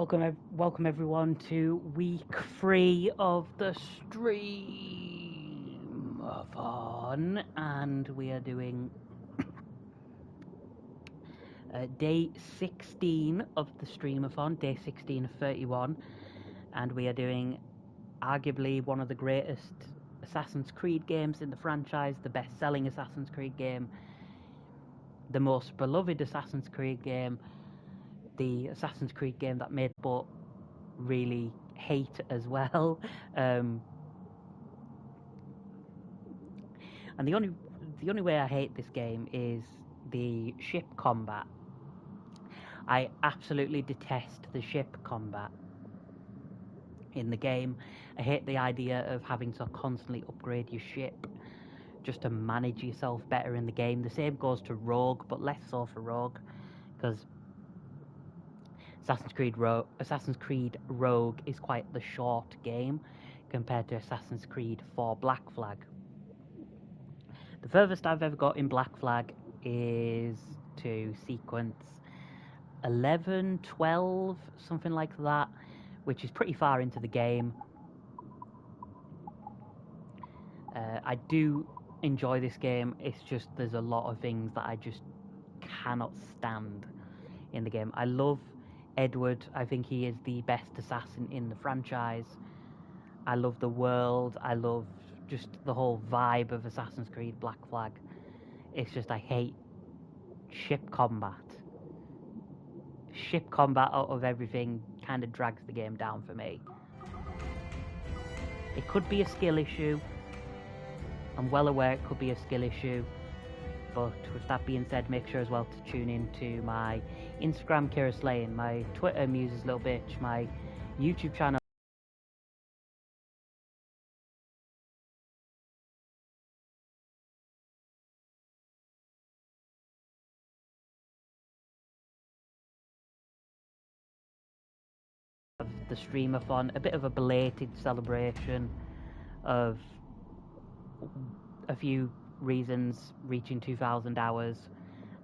Welcome everyone to week 3 of the Stream-A-Thon, and we are doing day 16 of the Stream-A-Thon, day 16 of 31, and we are doing arguably one of the greatest Assassin's Creed games in the franchise, the best-selling Assassin's Creed game, the most beloved Assassin's Creed game, the Assassin's Creed game that made but really hate as well, and the only way I hate this game is the ship combat. I absolutely detest the ship combat in the game. I hate the idea of having to constantly upgrade your ship just to manage yourself better in the game. The same goes to Rogue, but less so for Rogue, because Assassin's Creed Rogue is quite the short game compared to Assassin's Creed 4 Black Flag. The furthest I've ever got in Black Flag is to sequence 11, 12, something like that, which is pretty far into the game. I do enjoy this game, it's just there's a lot of things that I just cannot stand in the game. I love Edward, I think he is the best assassin in the franchise. I love the world, I love just the whole vibe of Assassin's Creed Black Flag. It's just I hate ship combat. Ship combat out of everything kind of drags the game down for me. It could be a skill issue. I'm well aware it could be a skill issue. But with that being said, make sure as well to tune in to my Instagram, Kira Slayin, my Twitter, Muses Little Bitch, my YouTube channel. Of the Stream-A-Thon, a bit of a belated celebration of a few reasons, reaching 2,000 hours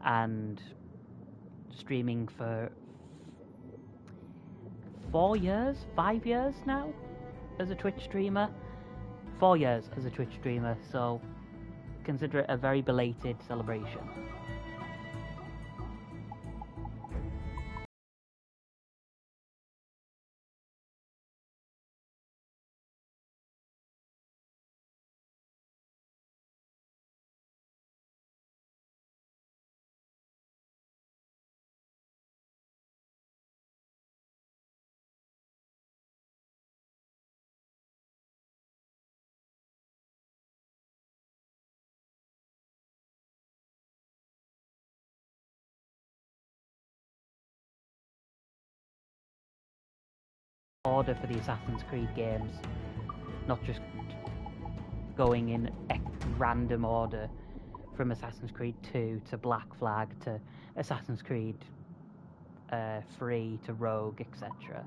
and streaming for 5 years now as a Twitch streamer. 4 years as a Twitch streamer, so consider it a very belated celebration. Order for the Assassin's Creed games, not just going in random order from Assassin's Creed 2 to Black Flag to Assassin's Creed 3 to Rogue, etc.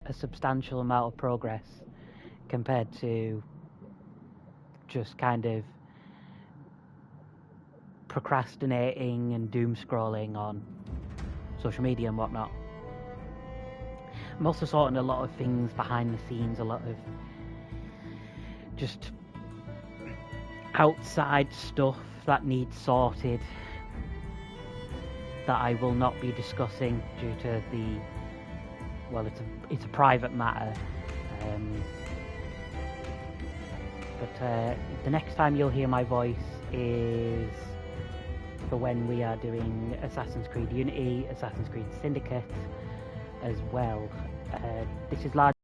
A substantial amount of progress compared to just kind of procrastinating and doom scrolling on social media and whatnot. I'm also sorting a lot of things behind the scenes, a lot of just outside stuff that needs sorted that I will not be discussing due to the, well, it's a private matter. But the next time you'll hear my voice is for when we are doing Assassin's Creed Unity, Assassin's Creed Syndicate as well. This is largely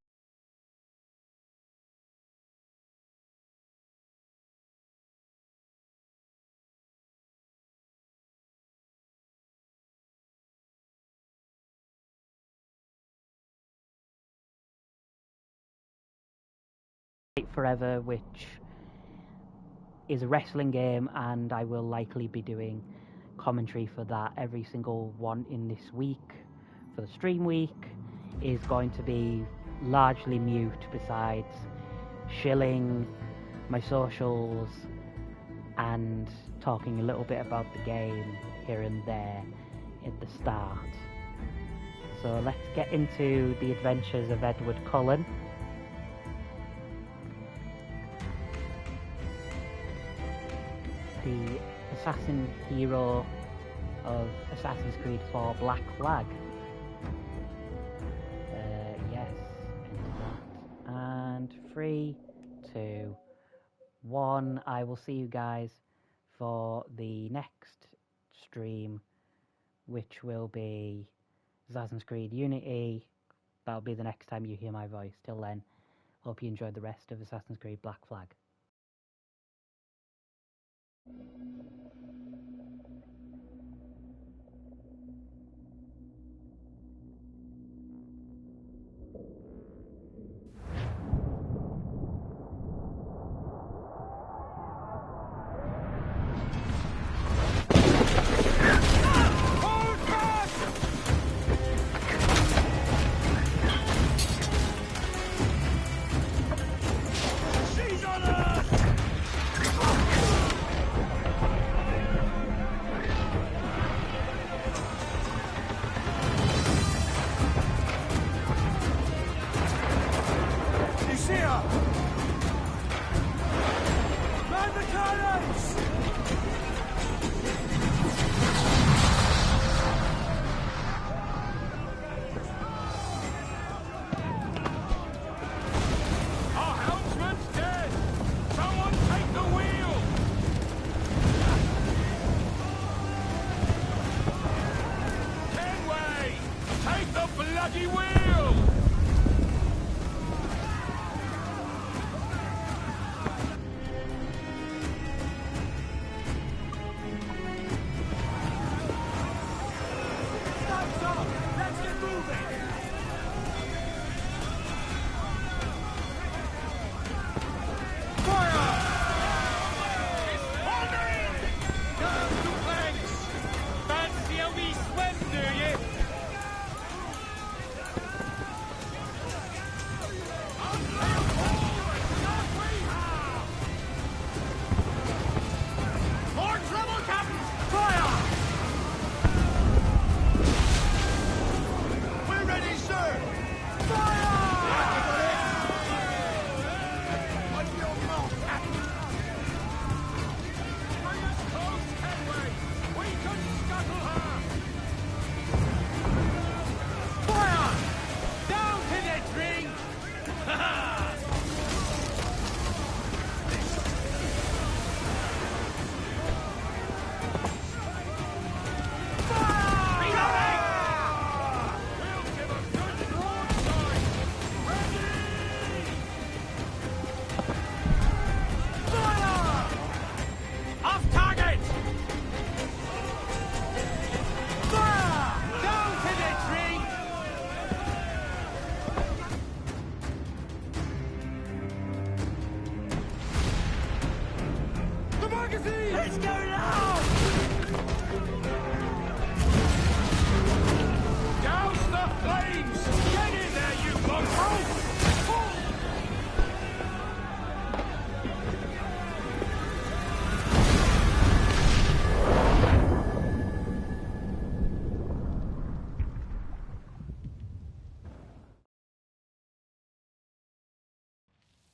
Forever, which is a wrestling game, and I will likely be doing commentary for that. Every single one in this week for the stream week is going to be largely mute, besides shilling my socials and talking a little bit about the game here and there at the start. So let's get into the adventures of Edward Cullen. The assassin hero of Assassin's Creed 4 Black Flag. Yes, into that. And 3, 2, 1. I will see you guys for the next stream, which will be Assassin's Creed Unity. That'll be the next time you hear my voice. Till then, hope you enjoyed the rest of Assassin's Creed Black Flag.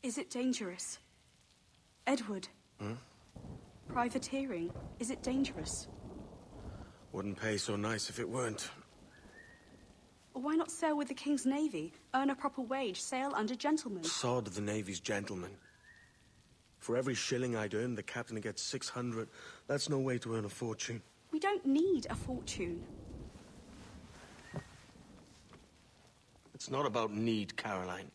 Is it dangerous? Edward? Privateering, is it dangerous? Wouldn't pay so nice if it weren't. Why not sail with the King's Navy? Earn a proper wage, sail under gentlemen. Sod the Navy's gentlemen. For every shilling I'd earn, the captain gets 600. That's no way to earn a fortune. We don't need a fortune. It's not about need, Caroline.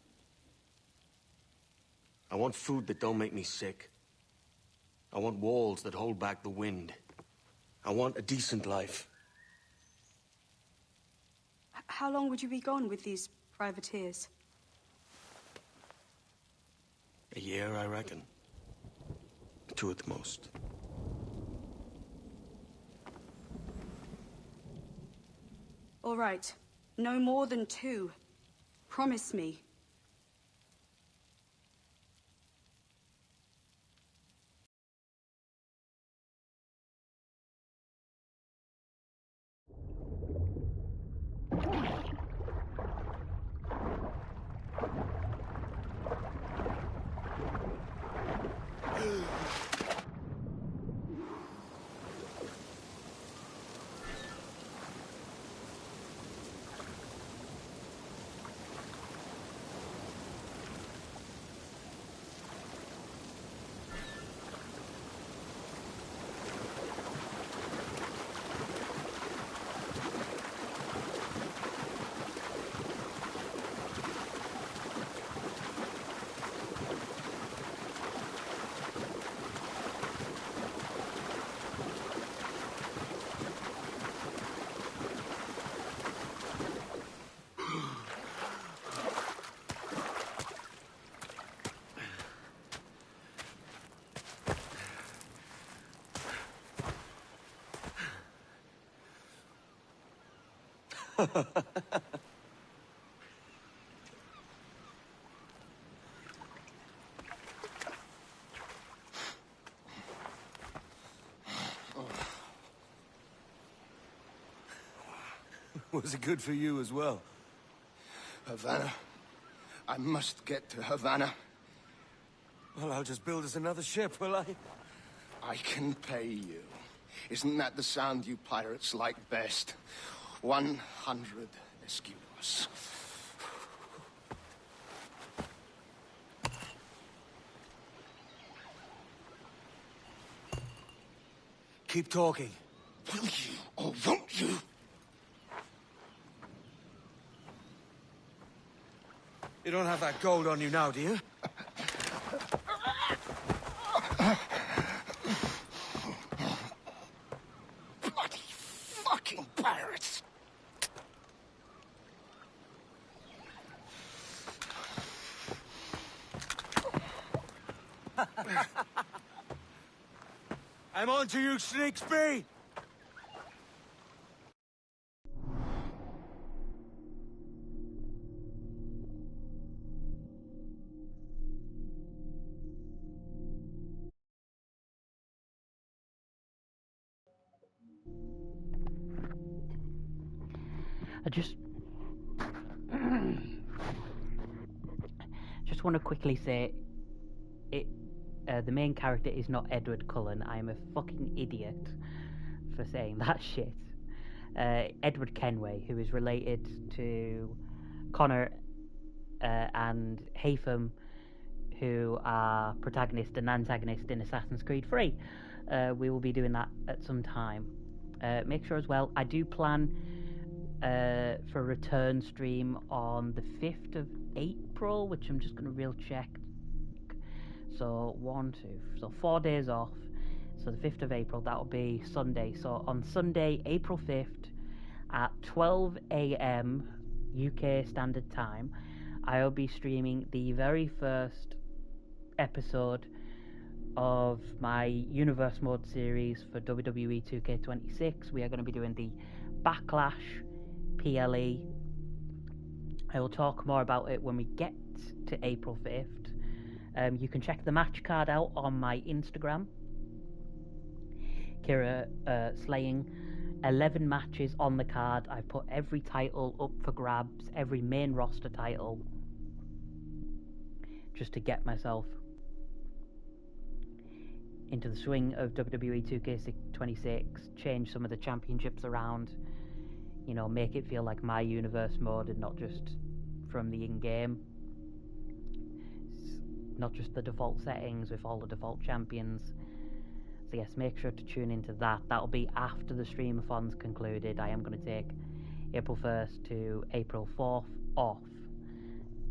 I want food that don't make me sick. I want walls that hold back the wind. I want a decent life. How long would you be gone with these privateers? A year, I reckon. 2 at the most. All right. No more than 2. Promise me. Was it good for you as well? Havana. I must get to Havana. Well, I'll just build us another ship, will I? I can pay you. Isn't that the sound you pirates like best? 100 escudos. Keep talking. Will you or won't you? You don't have that gold on you now, do you? Bloody fucking pirates! I'm on to you, Snakesby! I just want to quickly say it. The main character is not Edward Cullen. I am a fucking idiot for saying that shit. Edward Kenway, who is related to Connor and Haytham, who are protagonist and antagonist in Assassin's Creed 3. We will be doing that at some time. Make sure as well, I do plan for a return stream on the 5th of April, which I'm just going to real check. So 4 days off. So the 5th of April, that'll be Sunday. So on Sunday, April 5th at 12 a.m. UK Standard Time, I'll be streaming the very first episode of my Universe Mode series for WWE 2K26. We are going to be doing the Backlash PLE. I will talk more about it when we get to April 5th. You can check the match card out on my Instagram. Kira slaying 11 matches on the card. I've put every title up for grabs, every main roster title, just to get myself into the swing of WWE 2K26, change some of the championships around, you know, make it feel like my universe mode and not just from the in-game. not just the default settings with all the default champions. So yes, make sure to tune into that. That'll be after the Stream-A-Thon's concluded. I am going to take April 1st to April 4th off.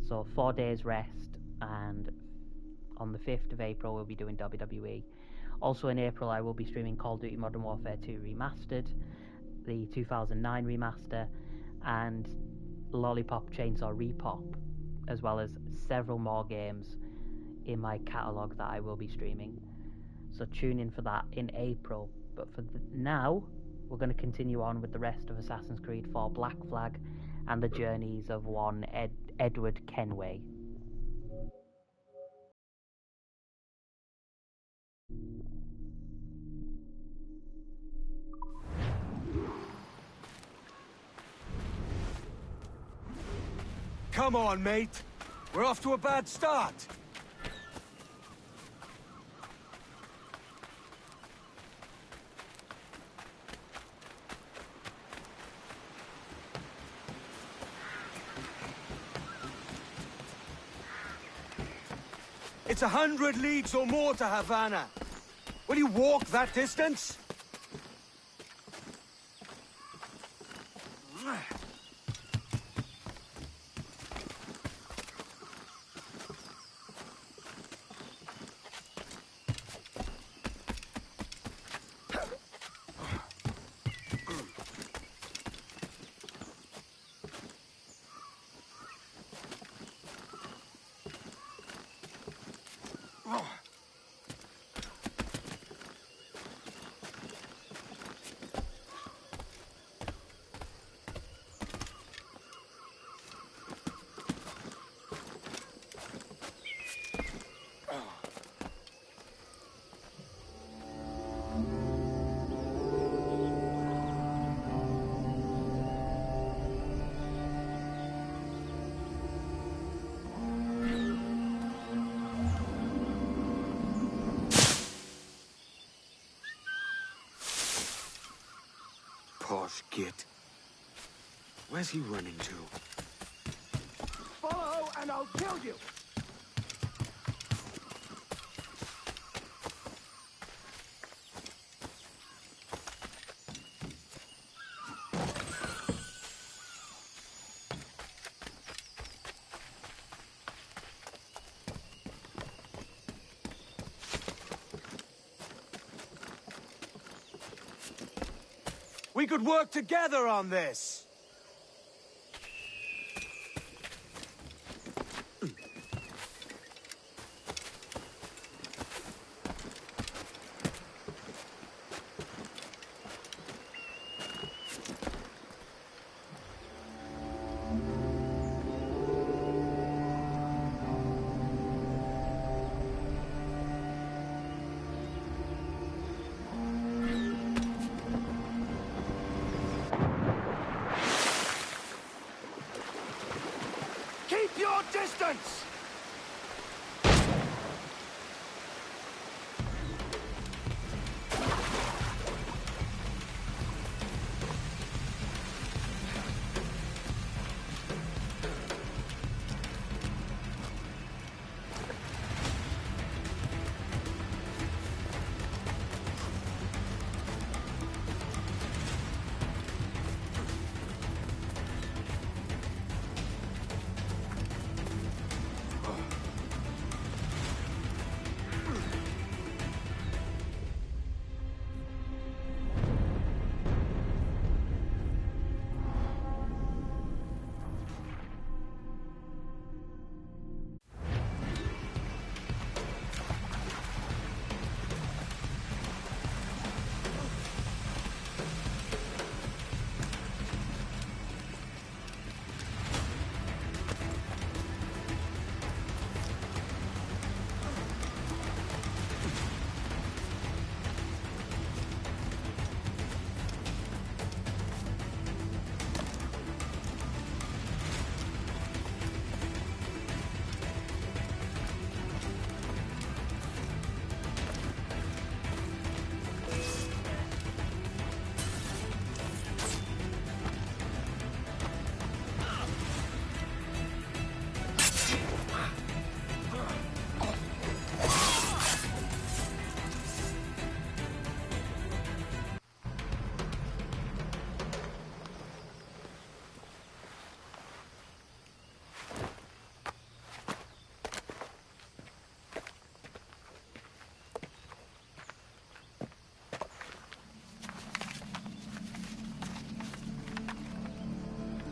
So 4 days rest, and on the 5th of April we'll be doing WWE. Also in April I will be streaming Call of Duty Modern Warfare 2 Remastered, the 2009 remaster, and Lollipop Chainsaw Repop, as well as several more games in my catalogue that I will be streaming. So tune in for that in April. But for now, we're going to continue on with the rest of Assassin's Creed 4 Black Flag and the journeys of one Edward Kenway. Come on, mate. We're off to a bad start. It's 100 leagues or more to Havana. Will you walk that distance? Posh git. Where's he running to? Follow and I'll kill you! We could work together on this! Keep your distance!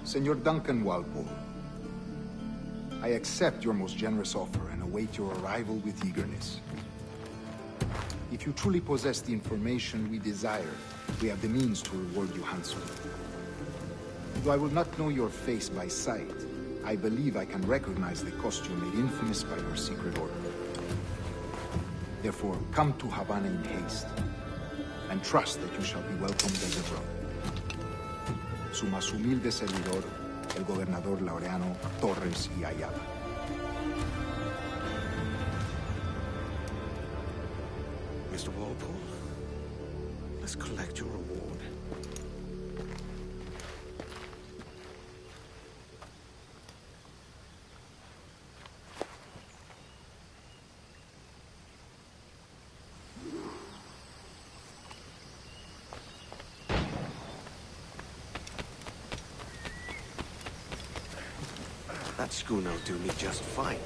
Senor Duncan Walpole, I accept your most generous offer and await your arrival with eagerness. If you truly possess the information we desire, we have the means to reward you handsomely. Though I will not know your face by sight, I believe I can recognize the costume made infamous by your secret order. Therefore, come to Havana in haste, and trust that you shall be welcomed as a brother. Su más humilde servidor, el gobernador Laureano Torres y Ayala. Mr. Walpole, let's collect your reward. That schooner'll do me just fine.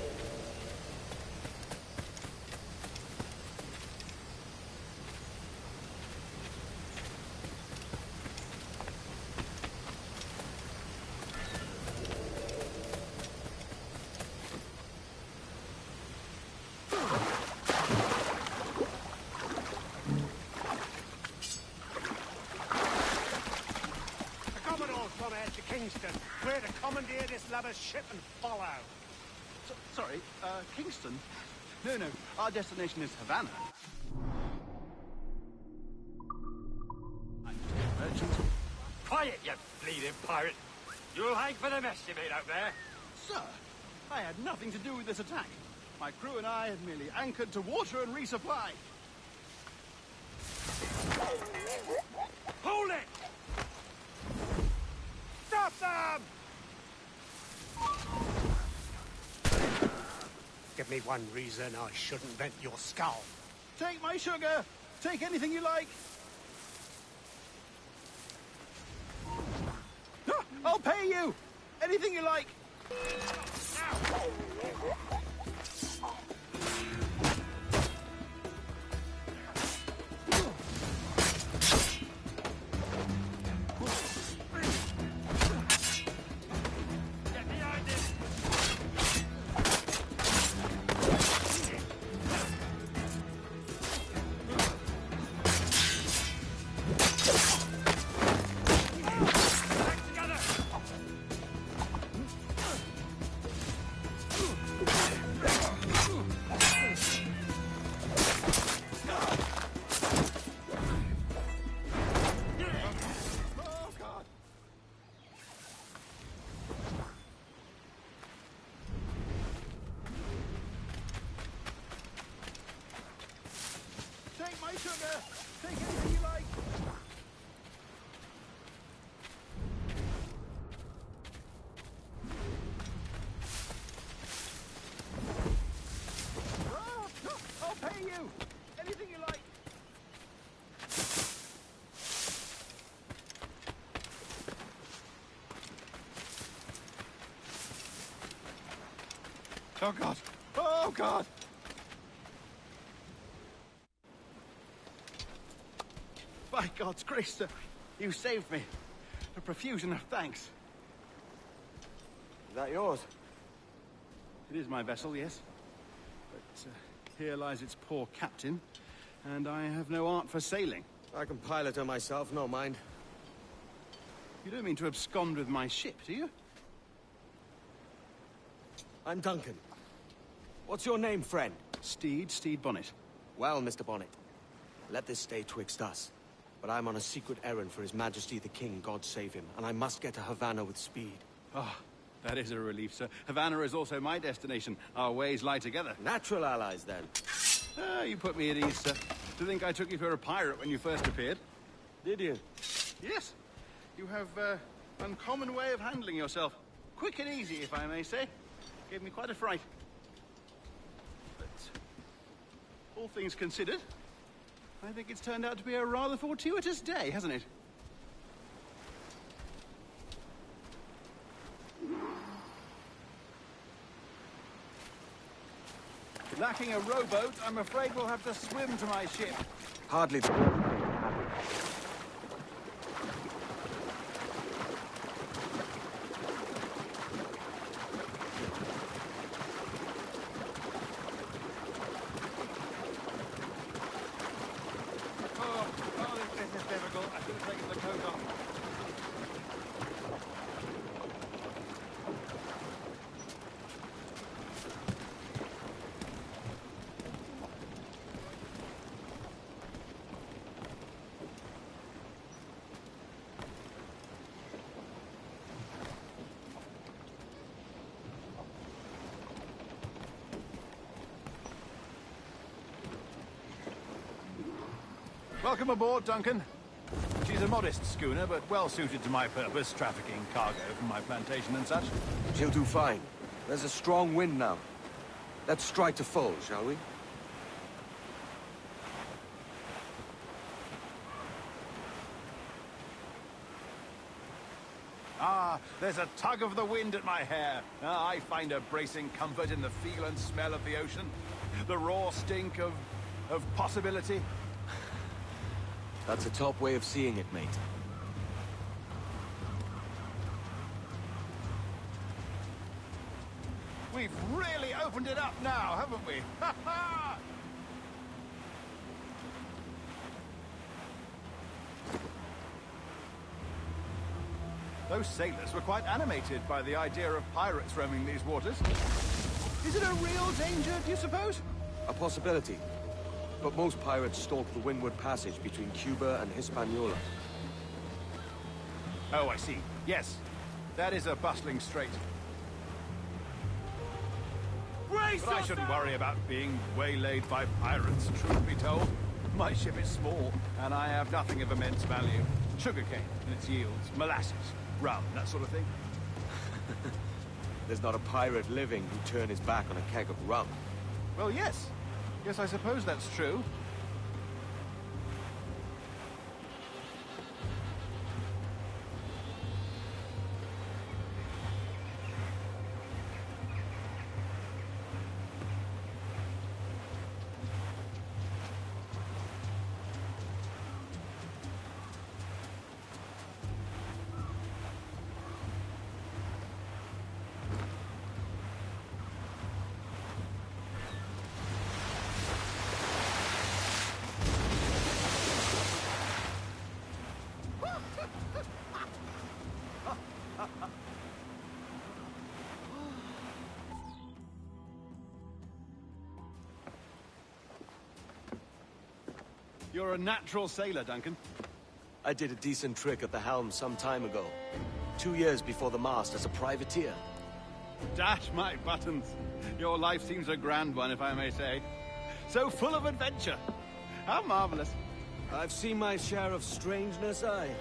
We're to commandeer this lubber's ship and follow. Sorry, Kingston? No, our destination is Havana. I'm a merchant. Quiet, you bleeding pirate! You'll hang for the mess you made out there. Sir, I had nothing to do with this attack. My crew and I had merely anchored to water and resupply. Hold it! Stop them! Give me one reason I shouldn't vent your skull. Take my sugar! Take anything you like! I'll pay you! Anything you like! Take my sugar! Take anything you like! I'll pay you! Anything you like! Oh, God! Oh, God! By God's grace, sir, you saved me. A profusion of thanks. Is that yours? It is my vessel, yes. But here lies its poor captain, and I have no art for sailing. I can pilot her myself, no mind. You don't mean to abscond with my ship, do you? I'm Duncan. What's your name, friend? Steed Bonnet. Well, Mr. Bonnet, let this stay twixt us. But I'm on a secret errand for His Majesty the King, God save him, and I must get to Havana with speed. Ah, that is a relief, sir. Havana is also my destination. Our ways lie together. Natural allies, then. Ah, you put me at ease, sir. To think I took you for a pirate when you first appeared. Did you? Yes. You have uncommon way of handling yourself. Quick and easy, if I may say. Gave me quite a fright. But all things considered, I think it's turned out to be a rather fortuitous day, hasn't it? Lacking a rowboat, I'm afraid we'll have to swim to my ship. Hardly the... Welcome aboard, Duncan. She's a modest schooner, but well suited to my purpose, trafficking cargo from my plantation and such. She'll do fine. There's a strong wind now. Let's strike to full, shall we? Ah, there's a tug of the wind at my hair. Ah, I find a bracing comfort in the feel and smell of the ocean. The raw stink of possibility. That's a top way of seeing it, mate. We've really opened it up now, haven't we? Ha ha! Those sailors were quite animated by the idea of pirates roaming these waters. Is it a real danger, do you suppose? A possibility. But most pirates stalk the Windward Passage between Cuba and Hispaniola. Oh, I see. Yes. That is a bustling strait. But I shouldn't worry about being waylaid by pirates, truth be told. My ship is small, and I have nothing of immense value. Sugarcane and its yields, molasses, rum, that sort of thing. There's not a pirate living who'd turn his back on a keg of rum. Well, yes. Yes, I suppose that's true. You're a natural sailor, Duncan. I did a decent trick at the helm some time ago. 2 years before the mast as a privateer. Dash my buttons. Your life seems a grand one, if I may say. So full of adventure. How marvelous. I've seen my share of strangeness, aye.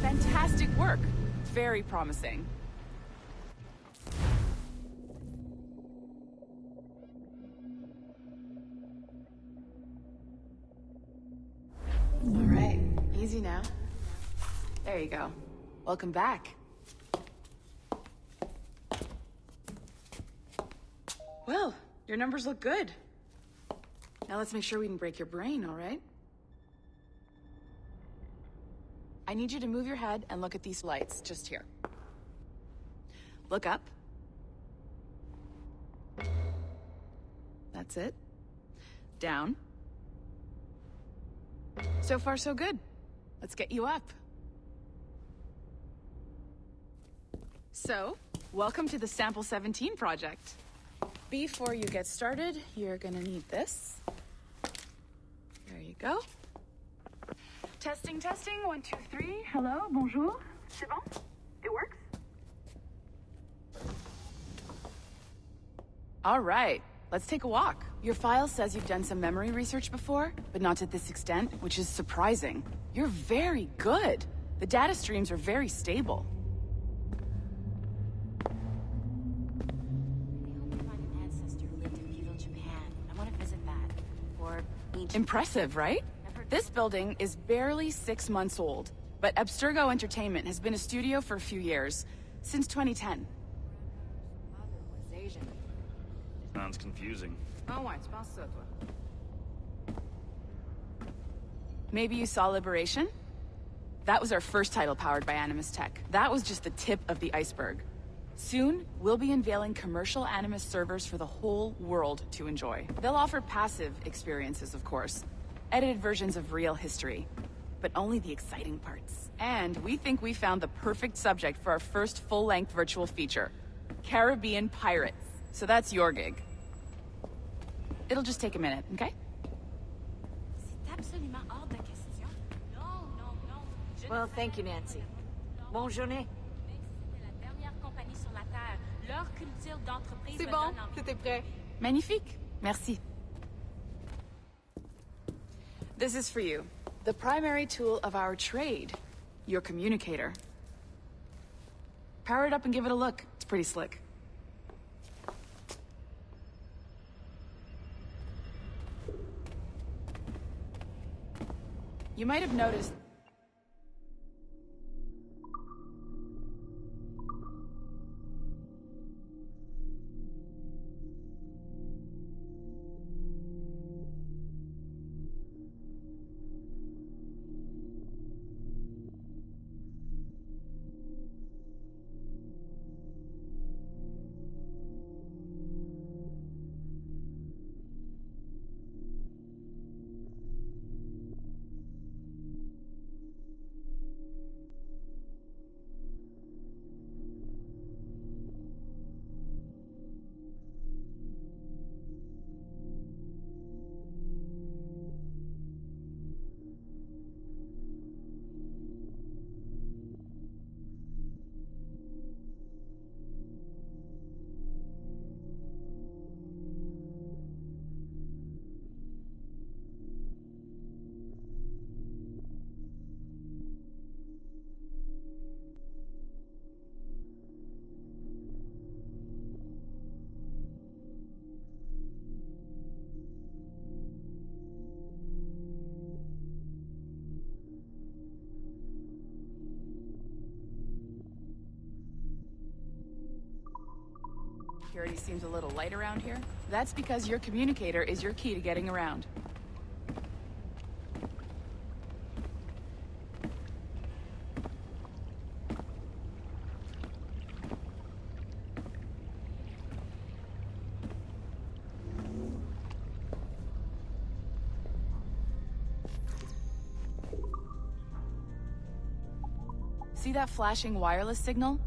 Fantastic work. Very promising. All right, easy now. There you go. Welcome back. Well, your numbers look good. Now let's make sure we can break your brain, all right? I need you to move your head and look at these lights just here. Look up. That's it. Down. So far, so good. Let's get you up. So, welcome to the Sample 17 project. Before you get started, you're gonna need this. There you go. Testing, testing, 1, 2, 3. Hello, bonjour. C'est bon? It works? All right, let's take a walk. Your file says you've done some memory research before, but not to this extent, which is surprising. You're very good. The data streams are very stable. I hope you find an ancestor who lived in feudal Japan. I want to visit that. Or ancient... Impressive, right? This building is barely 6 months old, but Abstergo Entertainment has been a studio for a few years, since 2010. was Asian. Sounds confusing. Maybe you saw Liberation? That was our first title powered by Animus Tech. That was just the tip of the iceberg. Soon, we'll be unveiling commercial Animus servers for the whole world to enjoy. They'll offer passive experiences, of course. Edited versions of real history, but only the exciting parts. And we think we found the perfect subject for our first full-length virtual feature, Caribbean Pirates. So that's your gig. It'll just take a minute, okay? absolument hors de question. Non, non, non. Well, thank you, Nancy. Bonne journée. C'était la dernière compagnie sur la Terre. Leur culture d'entreprise C'est me bon, donne envie. c'était prêt. Magnifique. Merci. This is for you. The primary tool of our trade. Your communicator. Power it up and give it a look. It's pretty slick. You might have noticed... Security seems a little light around here. That's because your communicator is your key to getting around. See that flashing wireless signal?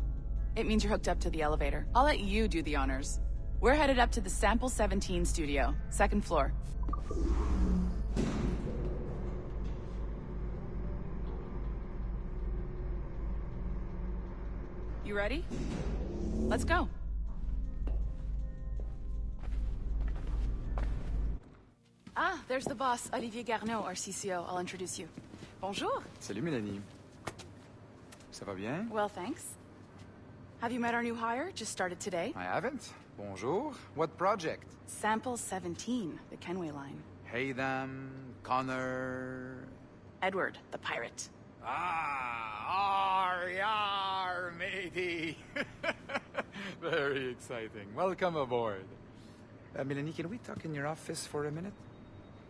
It means you're hooked up to the elevator. I'll let you do the honors. We're headed up to the Sample 17 studio, 2nd floor. You ready? Let's go. Ah, there's the boss, Olivier Garneau, our CCO. I'll introduce you. Bonjour. Salut, Mélanie. Ça va bien? Well, thanks. Have you met our new hire? Just started today. I haven't. Bonjour. What project? Sample 17, the Kenway line. Haytham, Connor... Edward, the pirate. Ah, yar, matey. Very exciting. Welcome aboard. Mélanie, can we talk in your office for a minute?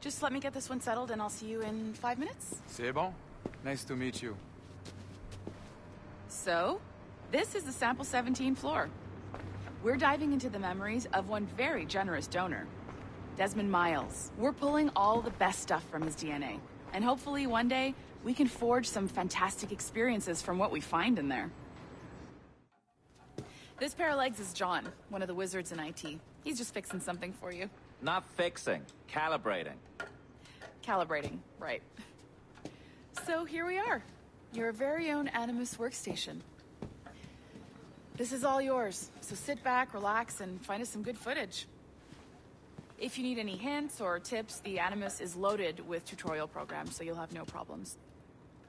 Just let me get this one settled and I'll see you in 5 minutes. C'est bon. Nice to meet you. So, this is the Sample 17 floor. We're diving into the memories of one very generous donor, Desmond Miles. We're pulling all the best stuff from his DNA. And hopefully one day, we can forge some fantastic experiences from what we find in there. This pair of legs is John, one of the wizards in IT. He's just fixing something for you. Not fixing, calibrating. Calibrating, right. So here we are, your very own Animus workstation. This is all yours, so sit back, relax, and find us some good footage. If you need any hints or tips, the Animus is loaded with tutorial programs, so you'll have no problems.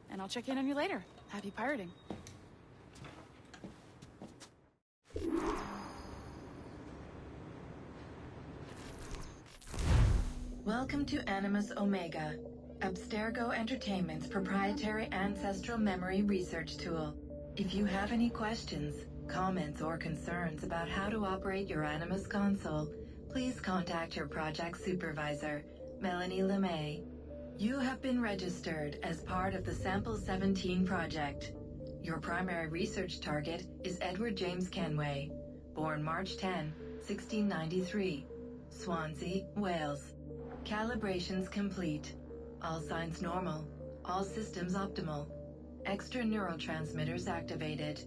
And I'll check in on you later. Happy pirating. Welcome to Animus Omega, Abstergo Entertainment's proprietary ancestral memory research tool. If you have any questions, comments, or concerns about how to operate your Animus console, please contact your project supervisor, Melanie LeMay. You have been registered as part of the Sample 17 project. Your primary research target is Edward James Kenway, born March 10, 1693, Swansea, Wales. Calibrations complete. All signs normal. All systems optimal. Extra neurotransmitters activated.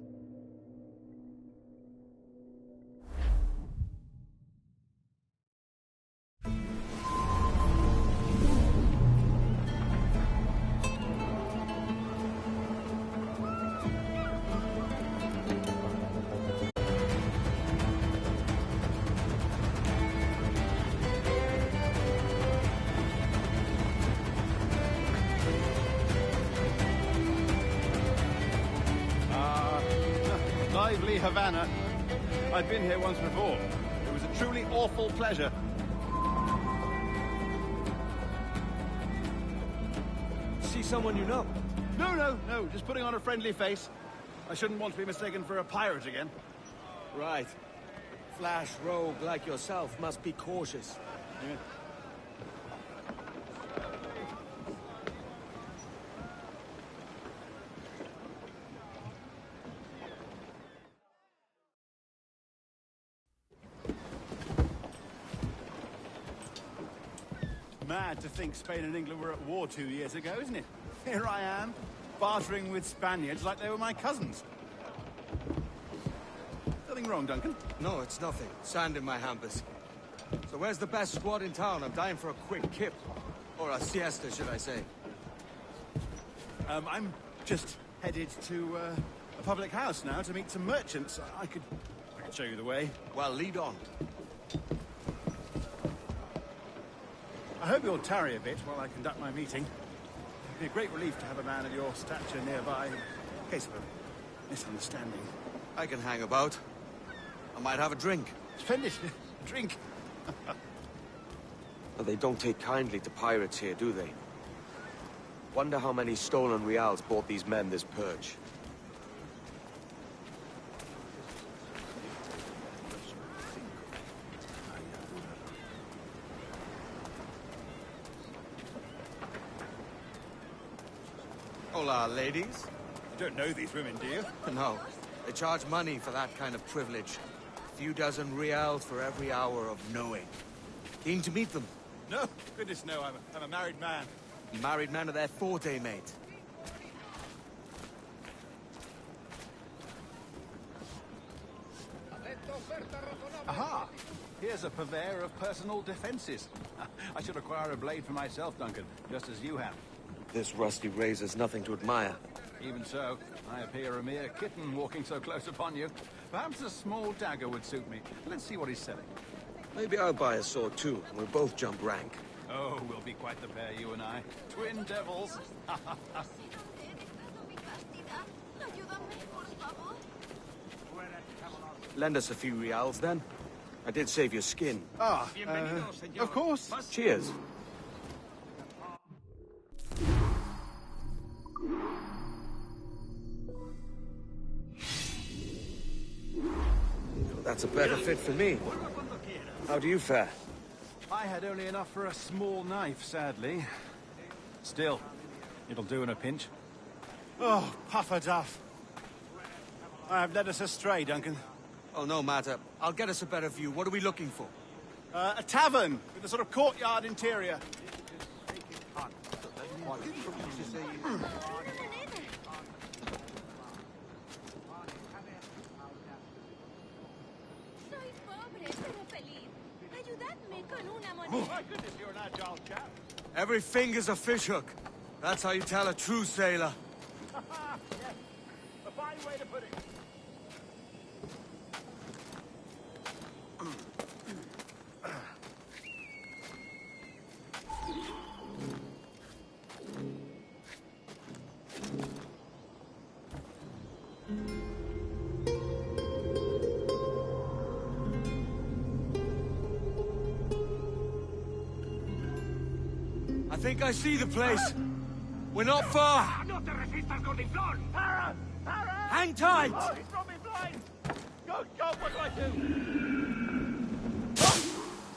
lively Havana. I'd been here once before. It was a truly awful pleasure. See someone you know? No. Just putting on a friendly face. I shouldn't want to be mistaken for a pirate again. Right. Flash rogue like yourself must be cautious. Yeah. Mad to think Spain and England were at war 2 years ago, isn't it? Here I am, bartering with Spaniards like they were my cousins. Nothing wrong, Duncan? No, it's nothing. Sand in my hampers. So where's the best squad in town? I'm dying for a quick kip. Or a siesta, should I say. I'm just headed to a public house now to meet some merchants. I could show you the way. Well, lead on. I hope you'll tarry a bit while I conduct my meeting. It'd be a great relief to have a man of your stature nearby, in case of a misunderstanding. I can hang about. I might have a drink. Splendid. Drink. But they don't take kindly to pirates here, do they? Wonder how many stolen reals bought these men this purge. Hola, ladies. You don't know these women, do you? No. They charge money for that kind of privilege. A few dozen reals for every hour of knowing. Keen to meet them? No, goodness no, I'm a married man. Married men are their forte, mate. Aha! Here's a purveyor of personal defenses. I should acquire a blade for myself, Duncan, just as you have. This rusty razor's nothing to admire. Even so, I appear a mere kitten walking so close upon you. Perhaps a small dagger would suit me. Let's see what he's selling. Maybe I'll buy a sword too, and we'll both jump rank. Oh, we'll be quite the pair, you and I. Twin devils. Lend us a few reals, then. I did save your skin. Ah, of course. Cheers. That's a better fit for me. How do you fare? I had only enough for a small knife, sadly. Still, it'll do in a pinch. Oh, puffer duff. I have led us astray, Duncan. Oh, no matter. I'll get us a better view. What are we looking for? A tavern with a sort of courtyard interior. Oh, my goodness, you're an agile chap. Every finger's a fishhook. That's how you tell a true sailor. Yes, a fine way to put it. I think I see the place. We're not far. Hang tight! Oh, he's brought me blind! God, what do I do?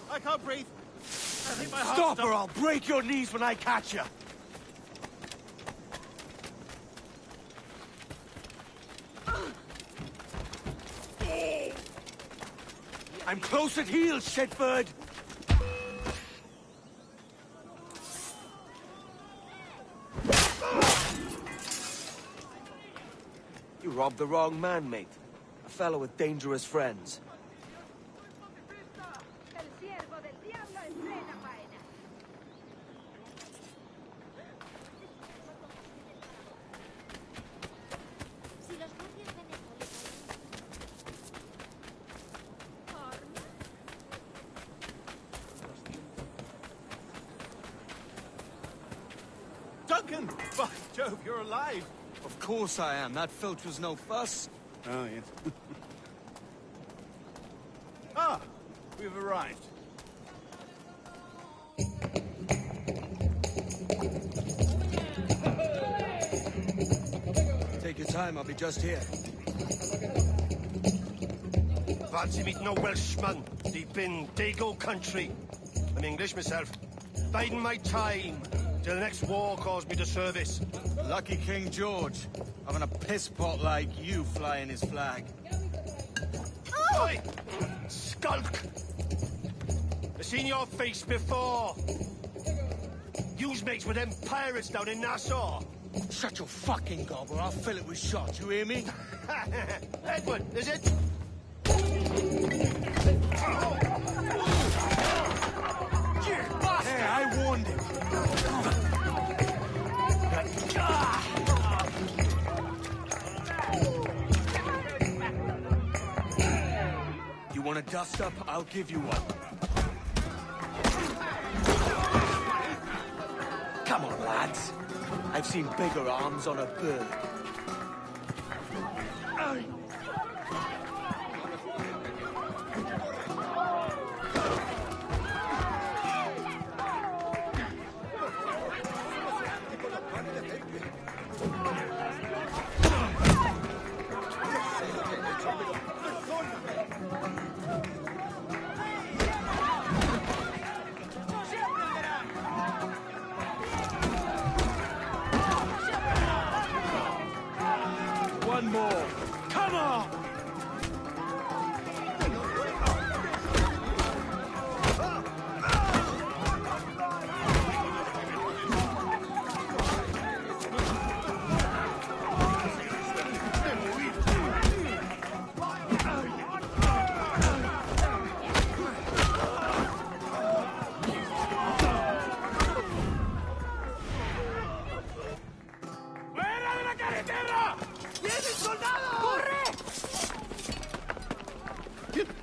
I can't breathe. I think my heart's Stop or I'll break your knees when I catch you. I'm close at heel, shitbird. You robbed the wrong man, mate. A fellow with dangerous friends. Duncan! By Jove, you're alive! Of course I am. That filch was no fuss. Oh, yes. Ah, we've arrived. Take your time, I'll be just here. Fancy meeting no Welshman deep in Dago country. I'm English myself. Biding my time till the next war calls me to service. Lucky King George, having a piss pot like you flying his flag. Oi! Skulk! I've seen your face before. You's mates with them pirates down in Nassau. Shut your fucking gob or I'll fill it with shot, you hear me? Edward, is it? Hey, I warned him. You want a dust-up? I'll give you one. Come on, lads. I've seen bigger arms on a bird. One more. Come on!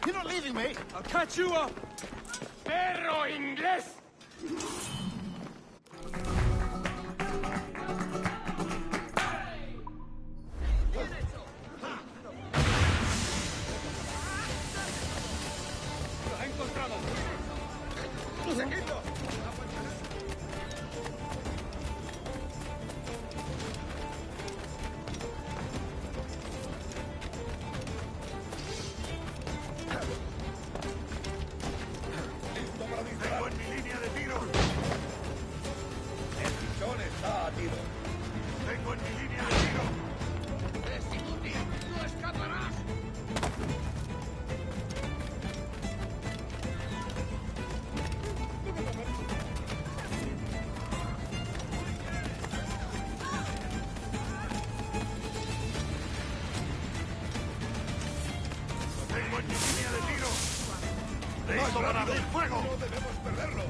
You're not leaving me. I'll catch you up! ¡Perro inglés! Tengo en mi línea de tiro. El pichón está a tiro. Tengo en mi línea de tiro. ¡Es inútil! ¡No escaparás! Tengo en mi línea de tiro. ¡Listo para abrir fuego! ¡No debemos perderlo!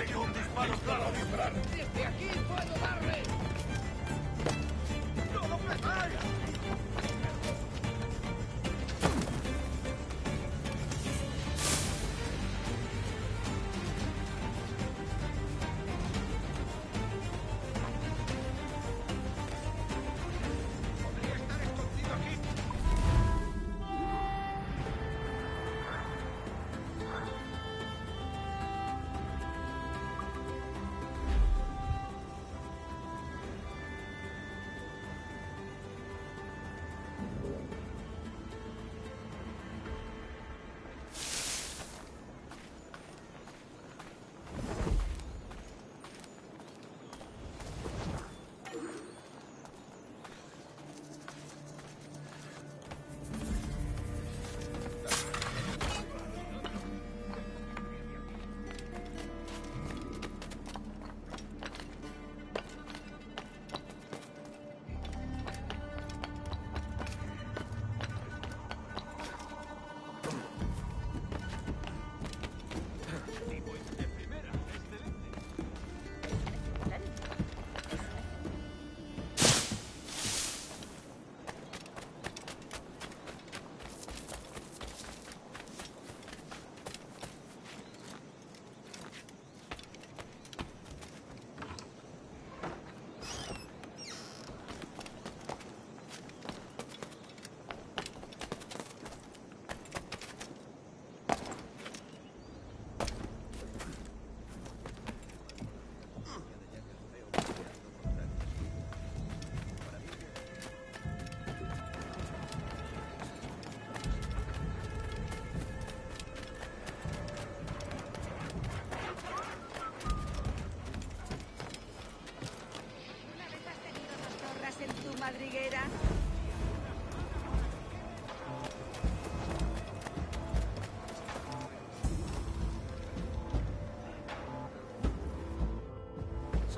Tengo un disparo claro. ¡Desde aquí puedo darle! ¡No lo prepares!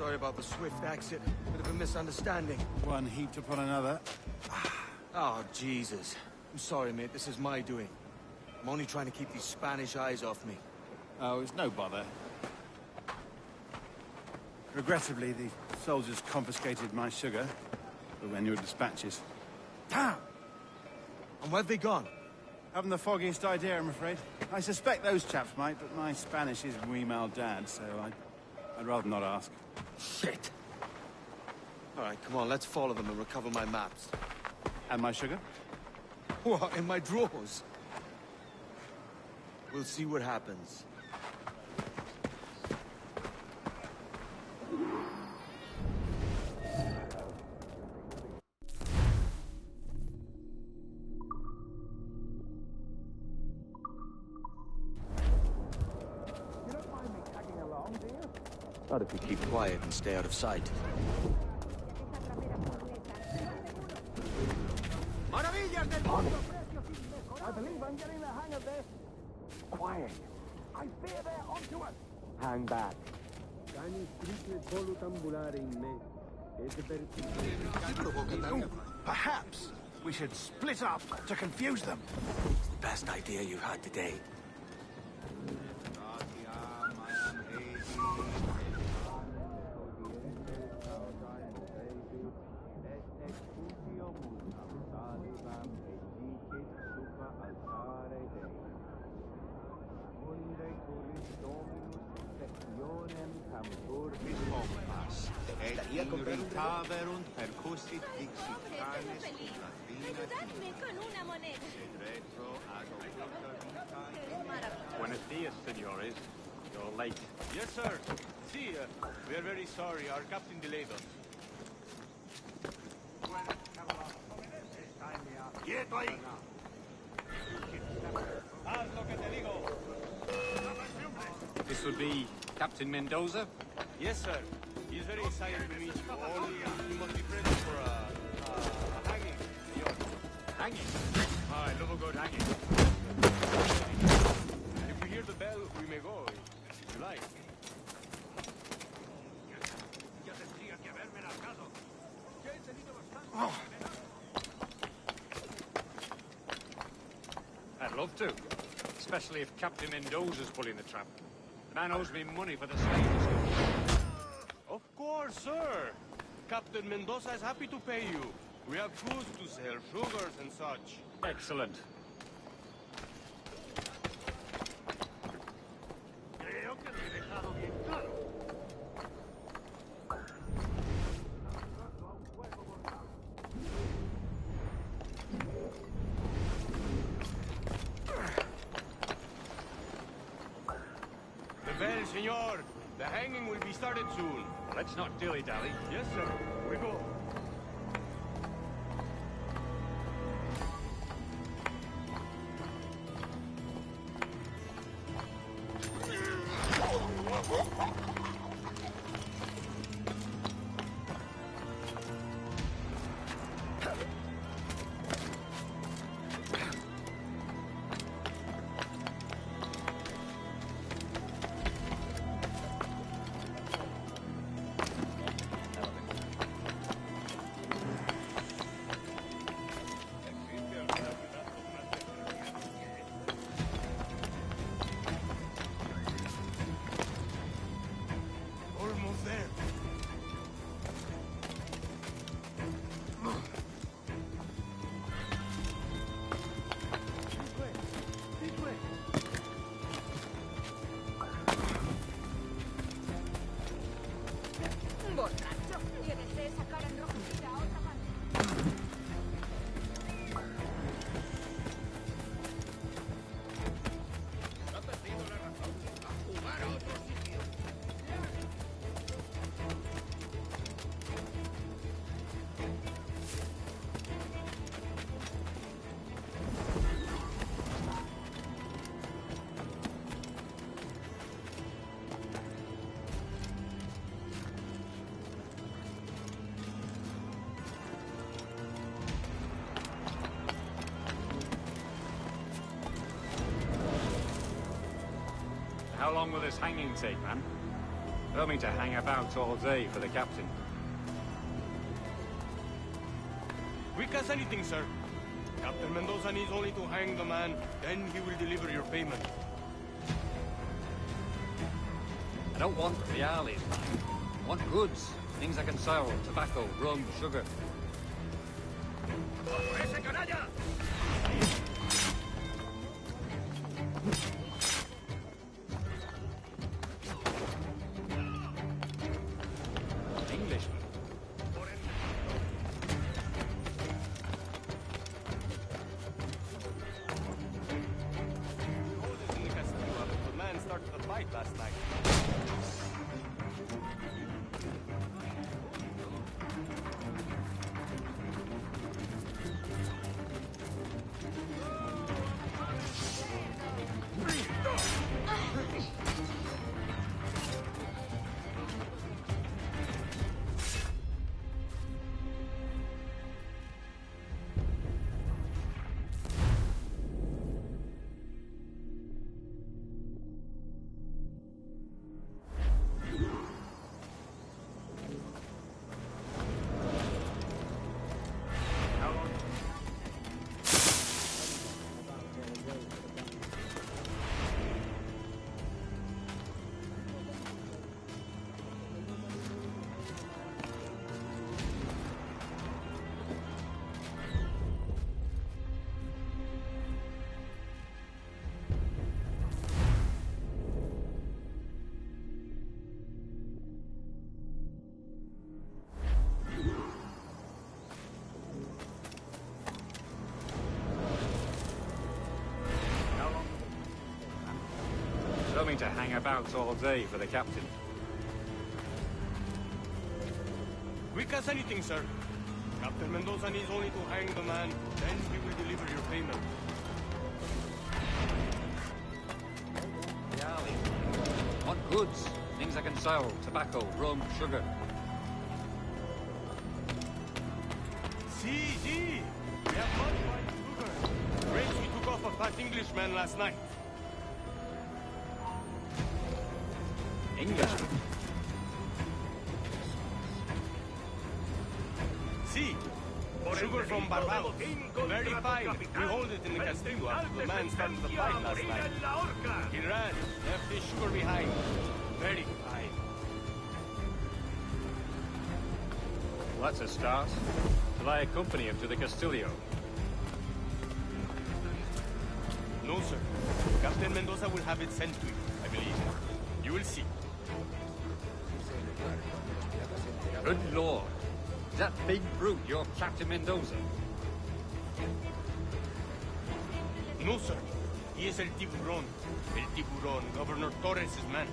Sorry about the swift exit. Bit of a misunderstanding. One heaped upon another. Oh, Jesus. I'm sorry, mate. This is my doing. I'm only trying to keep these Spanish eyes off me. Oh, it's no bother. Regrettably, the soldiers confiscated my sugar for when your dispatches. Damn! And where've they gone? Haven't the foggiest idea, I'm afraid. I suspect those chaps might, but my Spanish is muy mal dad, so I'd rather not ask. Shit! All right, come on, let's follow them and recover my maps. And my sugar? What, in my drawers? We'll see what happens. Not if you keep quiet and stay out of sight. Maravillas del mundo, I believe I'm getting the hang of this. Quiet. I fear they're onto us. Hang back. Perhaps we should split up to confuse them. It's the best idea you've had today. Buenos dias, senores. You're late. Yes, sir. See, we are very sorry. Our captain delayed us. Quieto ahí. Haz lo que te digo. This would be Captain Mendoza? Yes, sir. He's very excited to meet you. Only you must be present for a hanging, senor. Hanging? I love a good hanging. If we hear the bell, we may go, if you like. Oh. I'd love to. Especially if Captain Mendoza's pulling the trap. The man owes me money for the slaves. Of course, sir. Captain Mendoza is happy to pay you. We have goods to sell, sugars and such. Excellent. The bell, senor. The hanging will be started soon. Let's not dilly-dally. Yes, sir. We go. Almost there. Borracho, llévese esa cara enrojecida a otra parte. Ha perdido la razón. A jugar a otro sitio. How long will this hanging take, man? Don't mean to hang about all day for the captain. Quick as anything, sir. Captain Mendoza needs only to hang the man, then he will deliver your payment. I don't want reales, man. I want goods. Things I can sell. Tobacco, rum, sugar. Englishman. The man started the fight last night. Don't mean to hang about all day for the captain. Quick as anything, sir. Captain Mendoza needs only to hang the man, then he will deliver your payment. Reales. Want goods. Things I can sell. Tobacco, rum, sugar. See. We have much white sugar. Grace, we took off a fat Englishman last night. Englishman? See. Sugar from Barbados. Very fine. We hold it in the castillo after the man started the fight last night. He ran, left his sugar behind. Very fine. Well, that's a start. Shall I accompany him to the Castillo? No, sir. Captain Mendoza will have it sent to you, I believe. You will see. Good Lord. Is that big brute your Captain Mendoza? No, sir. He is El Tiburon. El Tiburon, Governor Torres' man.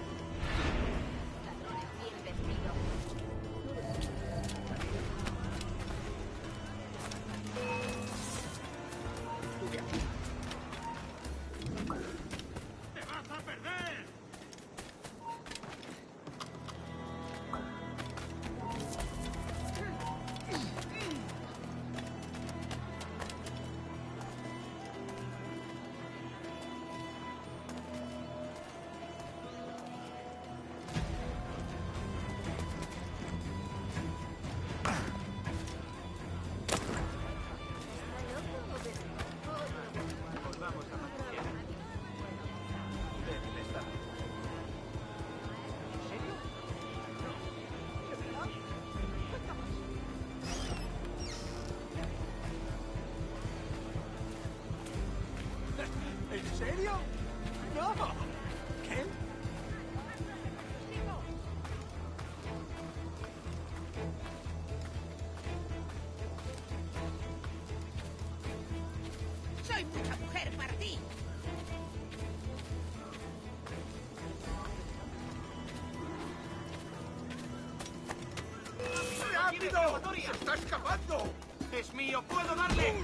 ¿En serio? No. ¿Qué? Soy mucha mujer para ti. ¡Rápido! ¡Se está escapando! ¡Es mío! ¡Puedo darle!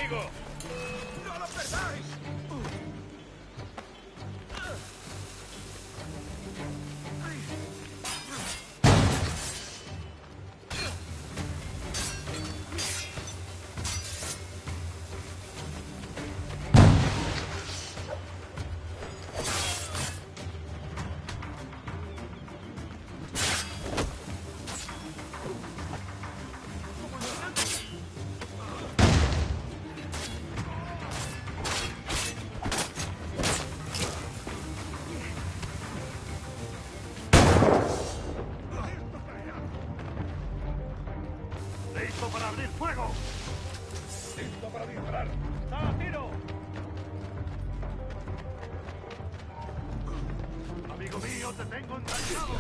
amigo! ¡No lo perdáis! ¡Listo para abrir fuego! ¡Listo para disparar! ¡Da tiro! Amigo mío, te tengo enganchado.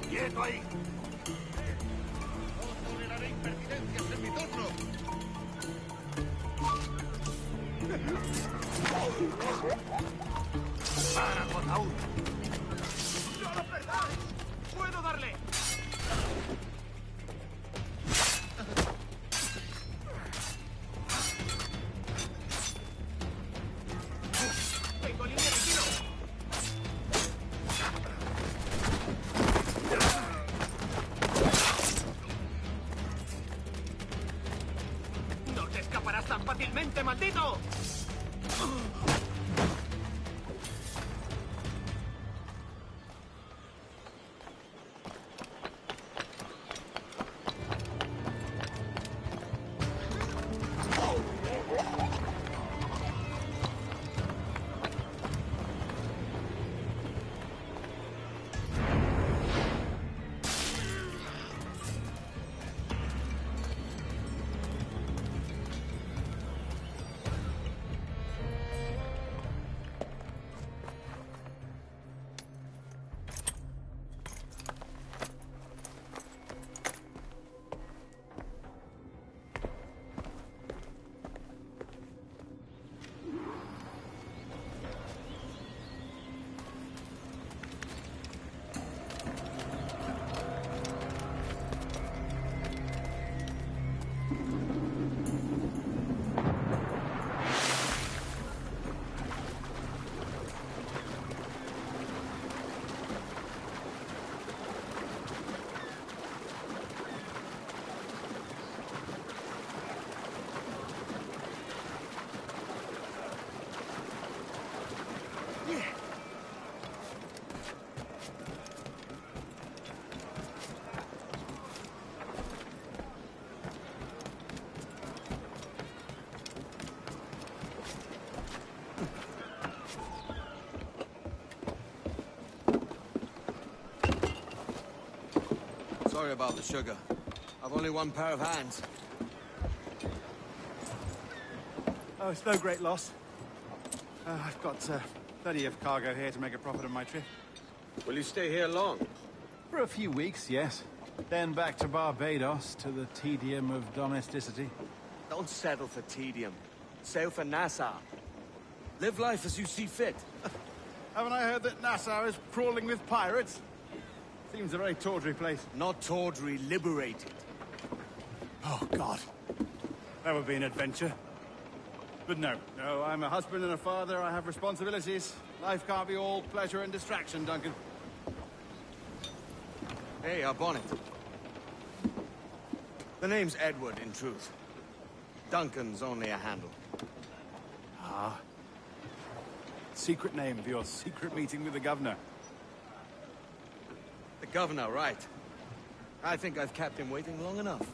¡Quieto ahí! No toleraré impertinencias en mi turno. ¡Para, Jotaúl! ¡No lo perdáis! ¡Puedo darle! ¡Tengo línea de tiro! ¡No te escaparás tan fácilmente, maldito! Sorry about the sugar. I've only one pair of hands. Oh, it's no great loss. I've got plenty of cargo here to make a profit of my trip. Will you stay here long? For a few weeks, yes. Then back to Barbados, to the tedium of domesticity. Don't settle for tedium. Sail for Nassau. Live life as you see fit. Haven't I heard that Nassau is crawling with pirates? Seems a very tawdry place. Not tawdry, liberated. Oh, God. That would be an adventure. But no, I'm a husband and a father. I have responsibilities. Life can't be all pleasure and distraction, Duncan. Hey, our bonnet. The name's Edward, in truth. Duncan's only a handle. Ah. Secret name for your secret meeting with the governor. The governor, right. I think I've kept him waiting long enough.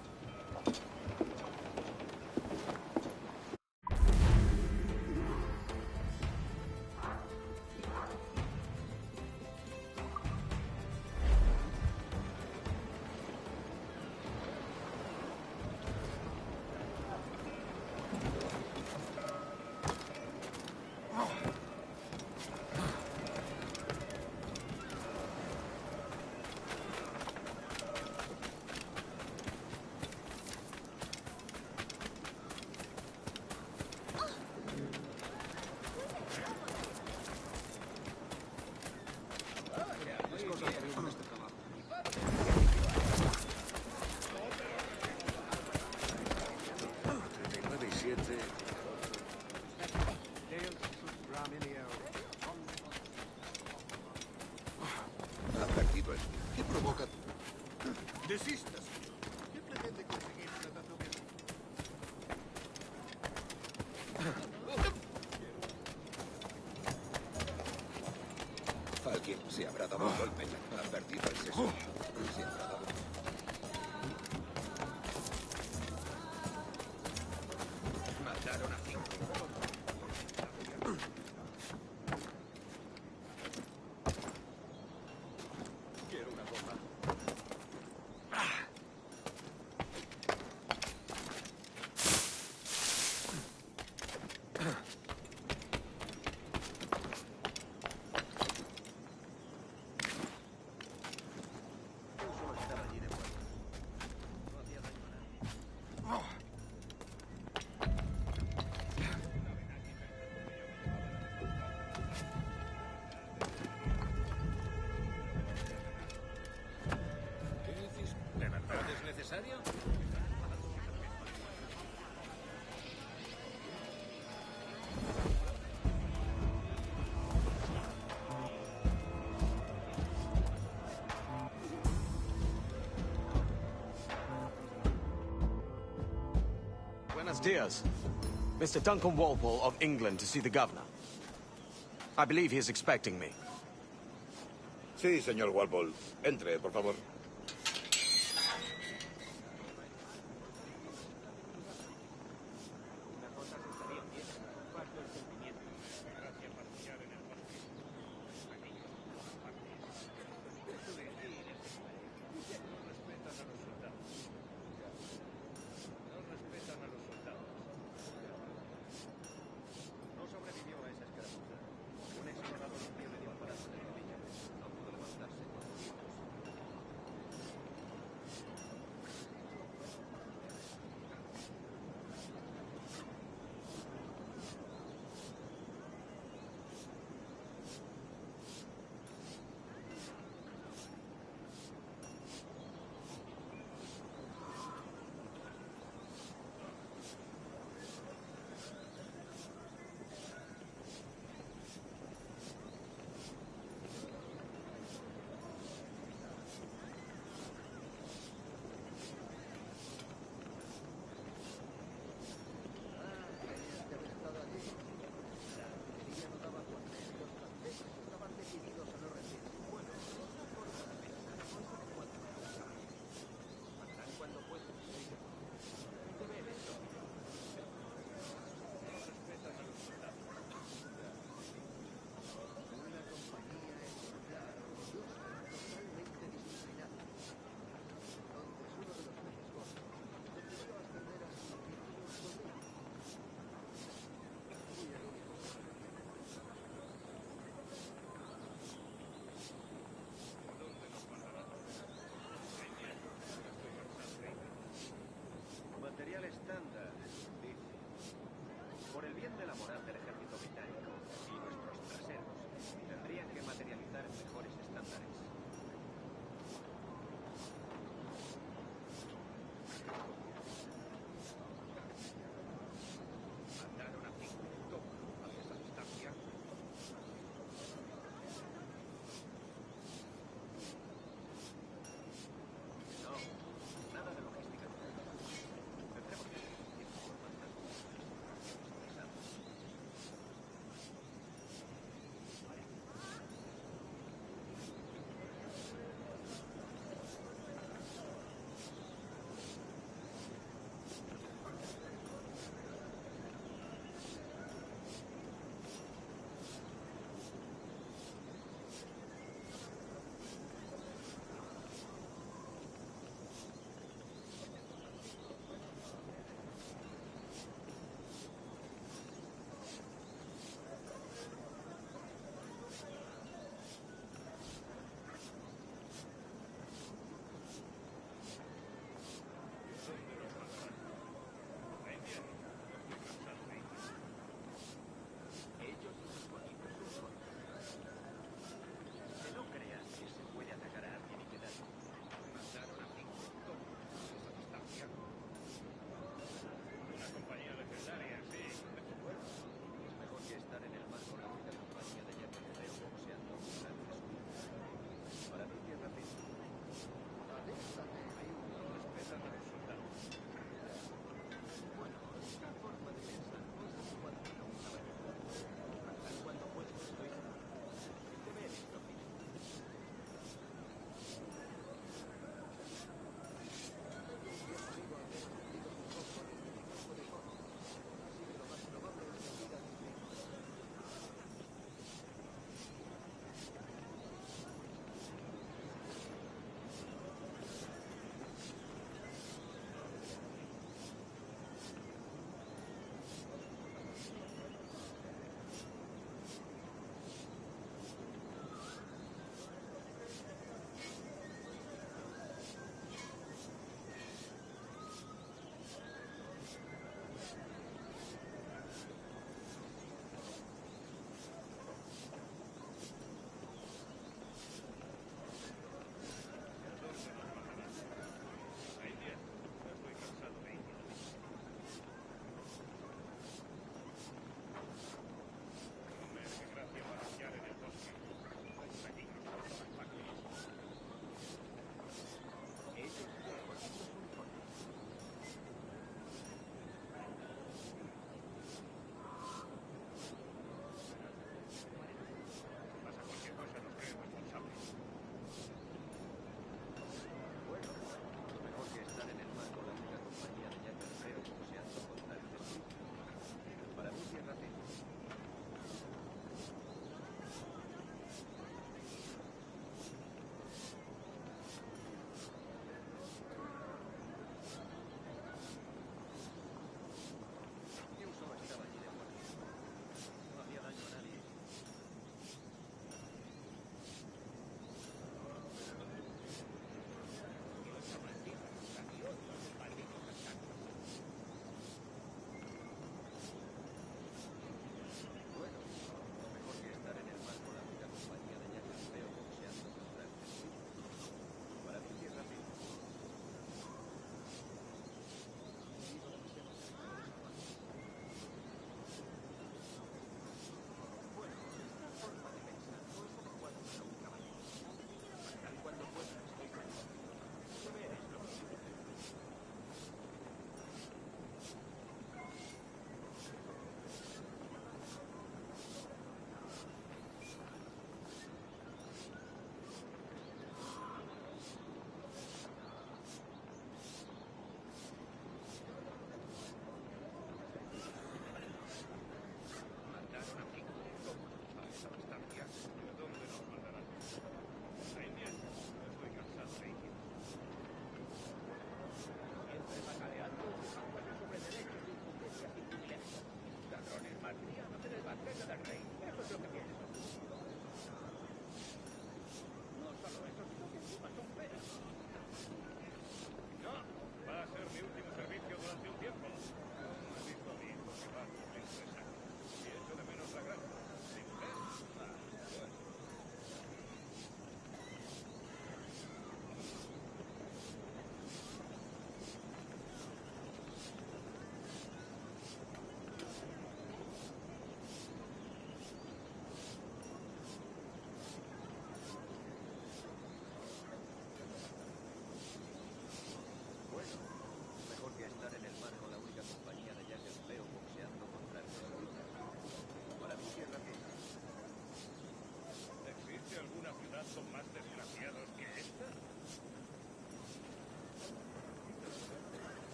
¿Qué provoca? Desista, señor. ¿Qué pretende conseguir tratando de... Alguien se habrá dado un golpe. Ha perdido el seso. Se habrá dado. Mataron a 5. Quiero una copa. ¿De verdad es necesario? Buenos dias. Mr. Duncan Walpole of England to see the governor. I believe he is expecting me. Sí, señor Walpole. Entre, por favor.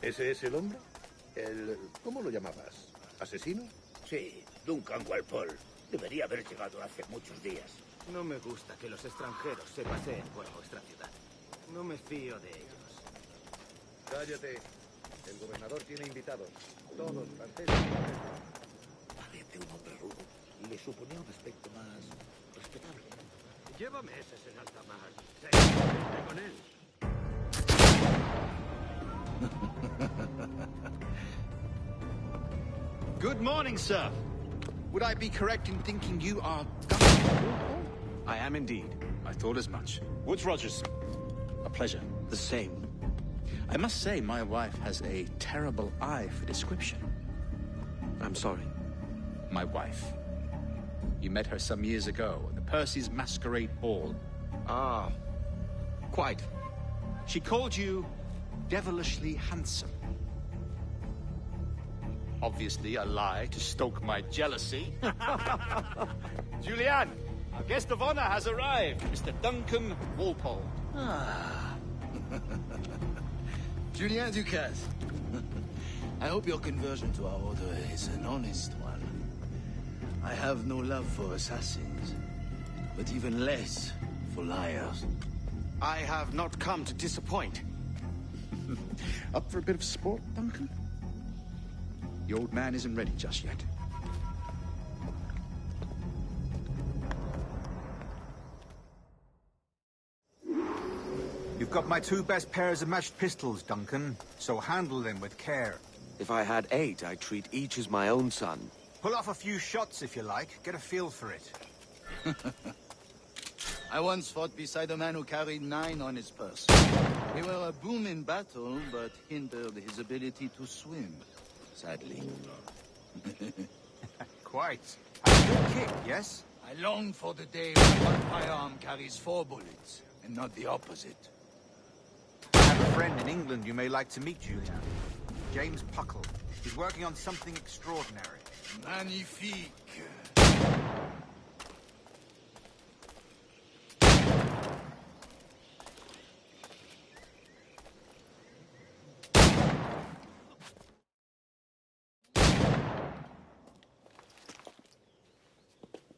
¿Ese es el hombre? ¿Cómo lo llamabas? ¿Asesino? Sí, Duncan Walpole. Debería haber llegado hace muchos días. No me gusta que los extranjeros se paseen por vuestra ciudad. No me fío de ellos. Cállate. El gobernador tiene invitados. Todos franceses. Parece un hombre rudo y le suponía un aspecto más respetable. Lleva meses en alta mar. Vete con él. Good morning, sir. Would I be correct in thinking you are Duncan? I am indeed. I thought as much. Woods Rogers. A pleasure. The same. I must say, my wife has a terrible eye for description. I'm sorry. My wife. You met her some years ago at the Percy's Masquerade Ball. Ah, quite. She called you devilishly handsome. Obviously a lie to stoke my jealousy. Julianne, our guest of honor has arrived, Mr. Duncan Walpole. Ah. Julien Ducasse. I hope your conversion to our order is an honest one. I have no love for assassins, but even less for liars. I have not come to disappoint. Up for a bit of sport, Duncan? The old man isn't ready just yet. You've got my 2 best pairs of matched pistols, Duncan, so handle them with care. If I had 8, I'd treat each as my own son. Pull off a few shots if you like. Get a feel for it. I once fought beside a man who carried 9 on his purse. They were a boon in battle, but hindered his ability to swim, sadly. Quite. A good kick, yes? I long for the day when one firearm carries 4 bullets, and not the opposite. I have a friend in England you may like to meet, Julian. James Puckle. He's working on something extraordinary. Magnifique.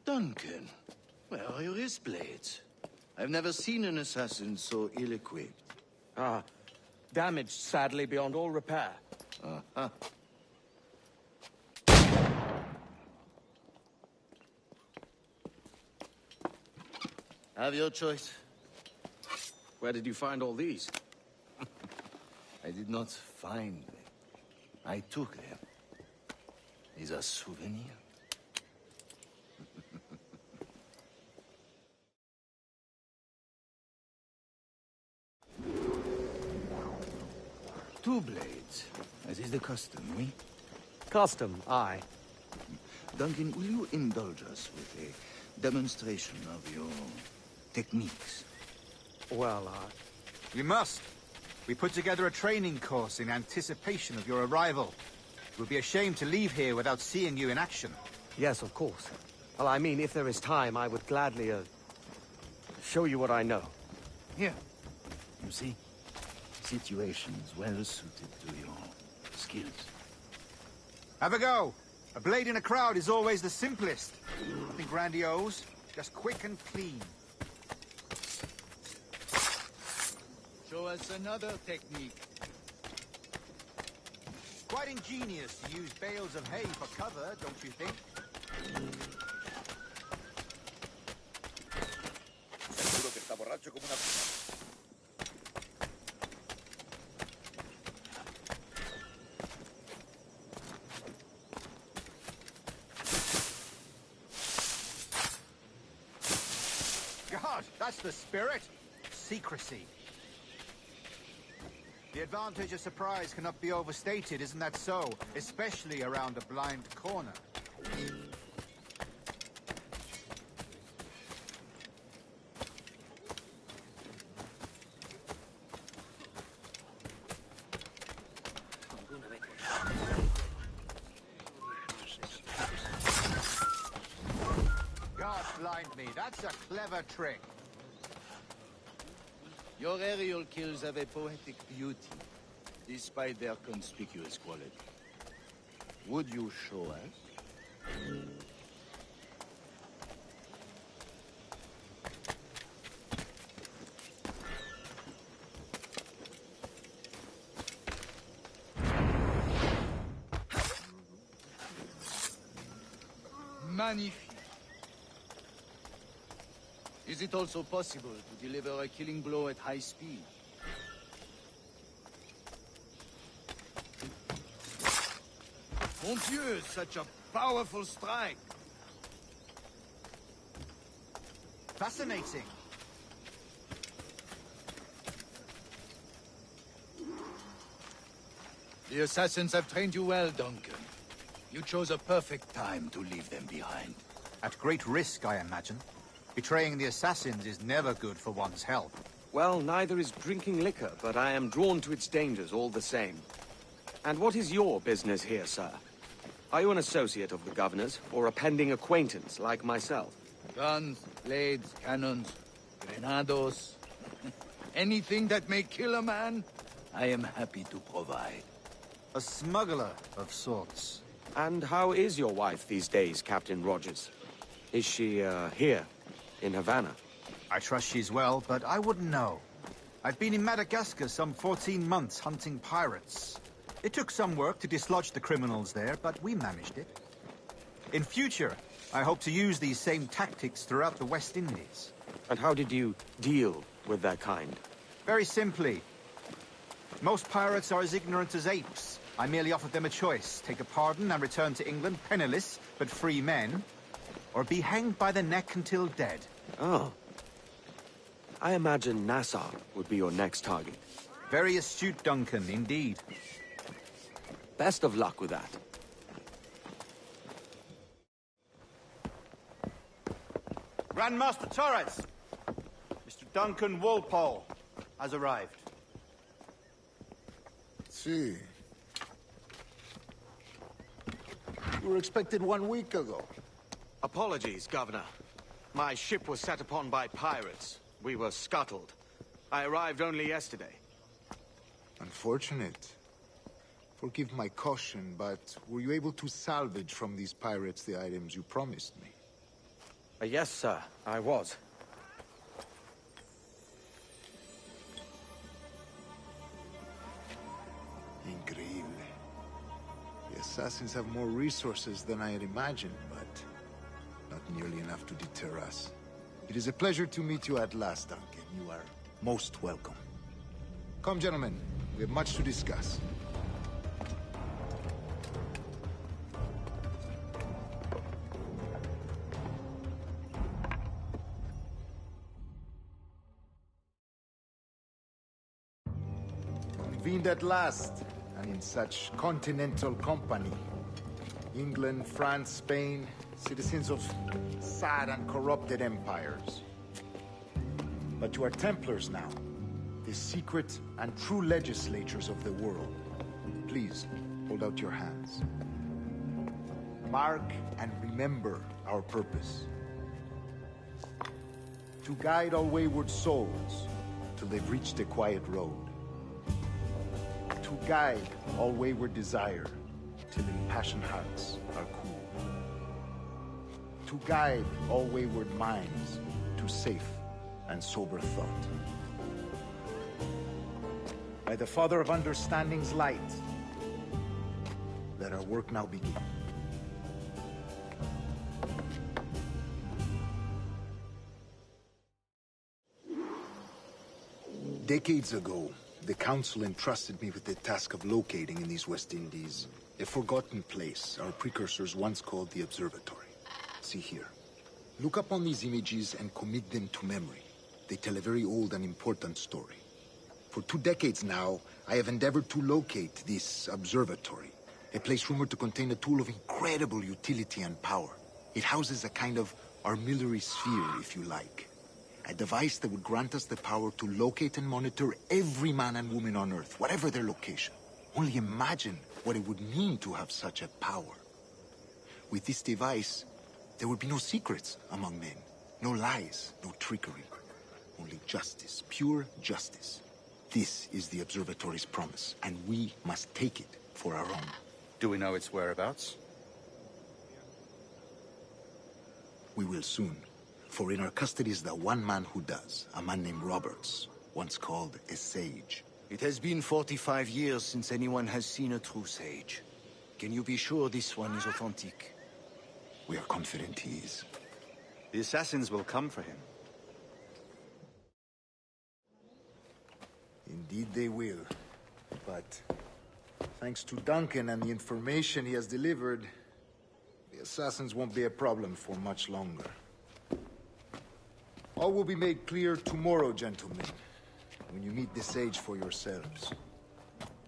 Duncan, where are your wrist blades? I've never seen an assassin so ill-equipped. Ah, damaged sadly beyond all repair. Uh-huh. Have your choice. Where did you find all these? I did not find them. I took them. These are souvenirs. Two blades, as is the custom, oui? Custom, aye. Duncan, will you indulge us with a demonstration of your techniques? Well, We must. We put together a training course in anticipation of your arrival. It would be a shame to leave here without seeing you in action. yes, of course. Well, I mean, if there is time, I would gladly, show you what I know. Here. You see? Situations well suited to your skills. Have a go. A blade in a crowd is always the simplest. Nothing grandiose, just quick and clean. Show us another technique. Quite ingenious to use bales of hay for cover, don't you think? Seguro que está borracho como una puta. God, that's the spirit. Secrecy. The advantage of surprise cannot be overstated, isn't that so? Especially around a blind corner. God blind me, that's a clever trick. Your aerial kills have a poetic beauty. despite their conspicuous quality. Would you show us? Magnifique. Is it also possible to deliver a killing blow at high speed? Mon Dieu, such a powerful strike! Fascinating. The assassins have trained you well, Duncan. You chose a perfect time to leave them behind. At great risk, I imagine. Betraying the assassins is never good for one's health. Well, neither is drinking liquor, but I am drawn to its dangers all the same. And what is your business here, sir? Are you an associate of the governor's, or a pending acquaintance like myself? Guns, blades, cannons, grenados. Anything that may kill a man, I am happy to provide. A smuggler of sorts. And how is your wife these days, Captain Rogers? Is she, here, in Havana? I trust she's well, but I wouldn't know. I've been in Madagascar some 14 months hunting pirates. It took some work to dislodge the criminals there, but we managed it. In future, I hope to use these same tactics throughout the West Indies. And how did you deal with that kind? Very simply. Most pirates are as ignorant as apes. I merely offered them a choice. Take a pardon and return to England penniless, but free men. Or be hanged by the neck until dead. Oh. I imagine Nassau would be your next target. Very astute, Duncan, indeed. Best of luck with that. Grandmaster Torres! Mr. Duncan Walpole has arrived. See. You were expected 1 week ago. Apologies, Governor. My ship was set upon by pirates. We were scuttled. I arrived only yesterday. Unfortunate. Forgive my caution, but were you able to salvage from these pirates the items you promised me? Yes, sir, I was. Increíble. The assassins have more resources than I had imagined, but not nearly enough to deter us. It is a pleasure to meet you at last, Duncan. You are most welcome. Come, gentlemen. We have much to discuss. Convened at last, and in such continental company. England, France, Spain, citizens of sad and corrupted empires. But you are Templars now, the secret and true legislators of the world. Please, hold out your hands. Mark and remember our purpose. To guide all wayward souls till they've reached the quiet road. To guide all wayward desire till impassioned hearts are cool. To guide all wayward minds to safe and sober thought. By the Father of Understanding's light, let our work now begin. Decades ago, the Council entrusted me with the task of locating in these West Indies a forgotten place our precursors once called the Observatory. See here. Look upon these images and commit them to memory. They tell a very old and important story. For 2 decades now, I have endeavored to locate this observatory, a place rumored to contain a tool of incredible utility and power. It houses a kind of armillary sphere, if you like. A device that would grant us the power to locate and monitor every man and woman on Earth, whatever their location. Only imagine what it would mean to have such a power. With this device, there would be no secrets among men, no lies, no trickery. Only justice, pure justice. This is the observatory's promise, and we must take it for our own. Do we know its whereabouts? We will soon. For in our custody is the one man who does, a man named Roberts, once called a sage. It has been 45 years since anyone has seen a true sage. Can you be sure this one is authentic? We are confident he is. The assassins will come for him. Indeed they will. But thanks to Duncan and the information he has delivered, the assassins won't be a problem for much longer. All will be made clear tomorrow, gentlemen, when you meet the sage for yourselves.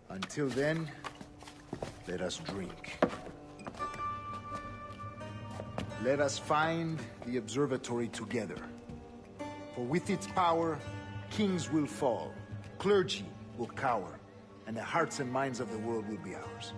Until then, let us drink. Let us find the observatory together. For with its power, kings will fall, clergy will cower, and the hearts and minds of the world will be ours.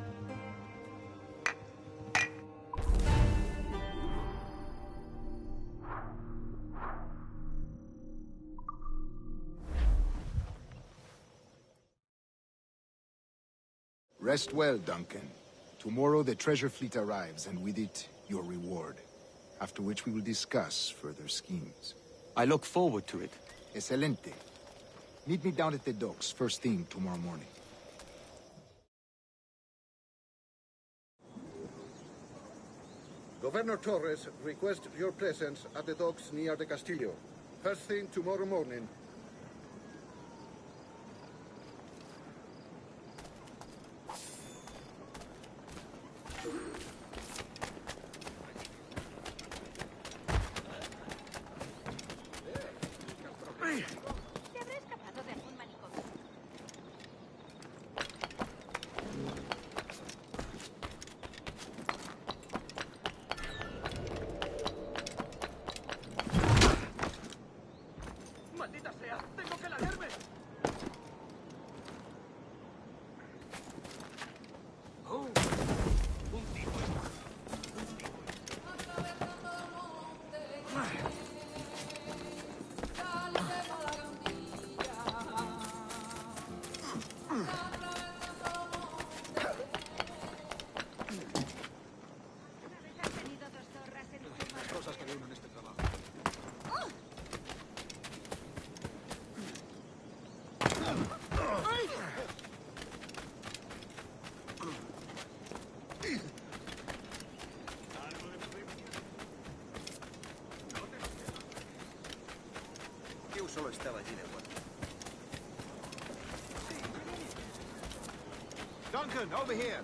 Rest well, Duncan. Tomorrow the treasure fleet arrives, and with it, your reward. After which we will discuss further schemes. I look forward to it. Excelente. Meet me down at the docks first thing tomorrow morning. Governor Torres requests your presence at the docks near the Castillo. First thing tomorrow morning. ¿Te habrá escapado de algún manicomio? ¡Maldita sea! ¡Tengo que largarme! Oh, un tipo. Cosas que de uno en este trabajo. Yo solo estaba allí de acuerdo. Duncan, over here!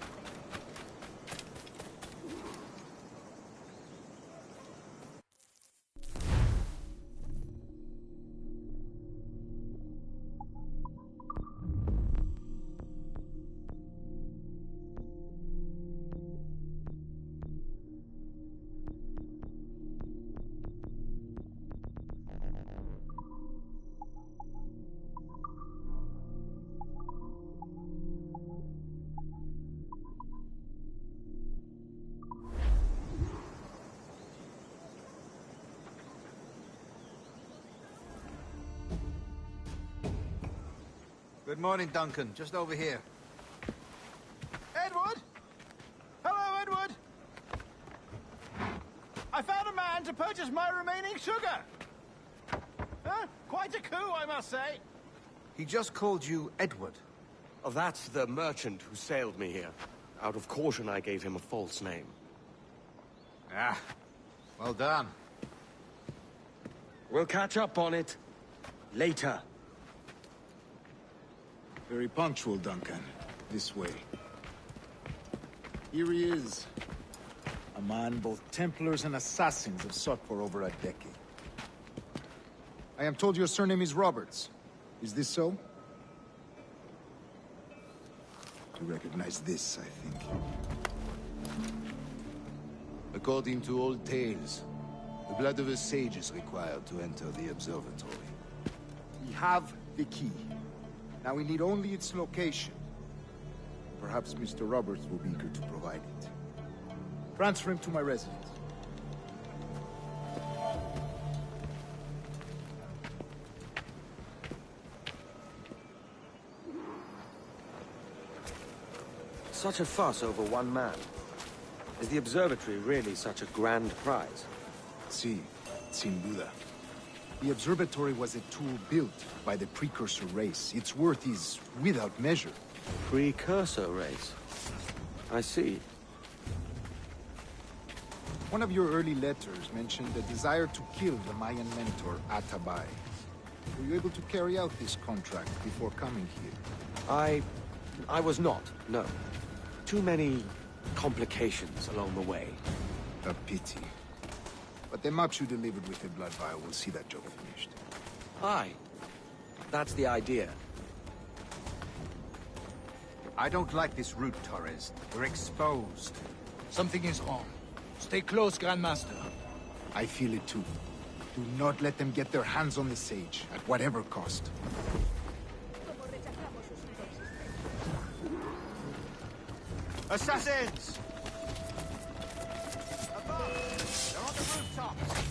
Good morning, Duncan. Just over here. Edward? Hello, Edward! I found a man to purchase my remaining sugar! Huh? Quite a coup, I must say. He just called you Edward. Oh, that's the merchant who sailed me here. Out of caution, I gave him a false name. Ah, well done. We'll catch up on it later. Very punctual, Duncan. This way. Here he is. A man both Templars and Assassins have sought for over a decade. I am told your surname is Roberts. Is this so? You recognize this, I think. According to old tales, the blood of a sage is required to enter the observatory. We have the key. Now we need only its location. Perhaps Mr. Roberts will be eager to provide it. Transfer him to my residence. Such a fuss over one man. Is the observatory really such a grand prize? Si, sin duda. The observatory was a tool built by the precursor race. Its worth is without measure. Precursor race? I see. One of your early letters mentioned the desire to kill the Mayan mentor, Atabay. Were you able to carry out this contract before coming here? I was not, no. Too many complications along the way. A pity. But the maps you delivered with the blood vial will see that job finished. Aye. That's the idea. I don't like this route, Torres. We're exposed. Something is wrong. Stay close, Grandmaster. I feel it too. Do not let them get their hands on the sage, at whatever cost. Assassins! Above! They're on the rooftops!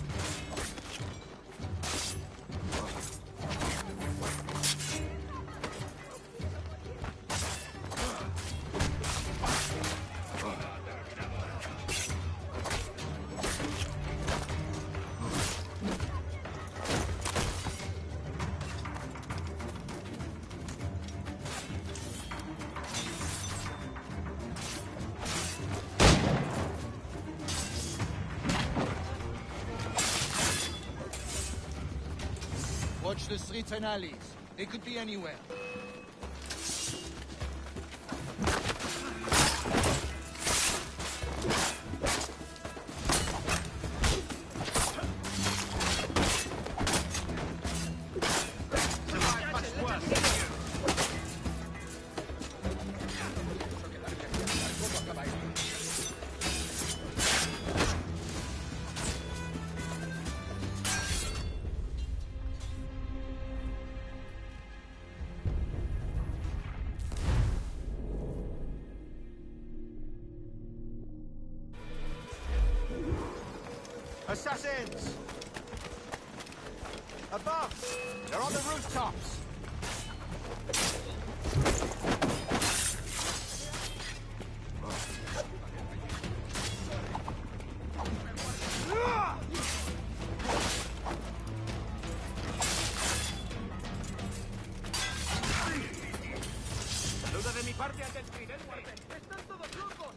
Watch the streets and alleys. They could be anywhere. Assassins! Above! They're on the rooftops! Saluda de mi parte ante el tridente. ¡Están todos locos!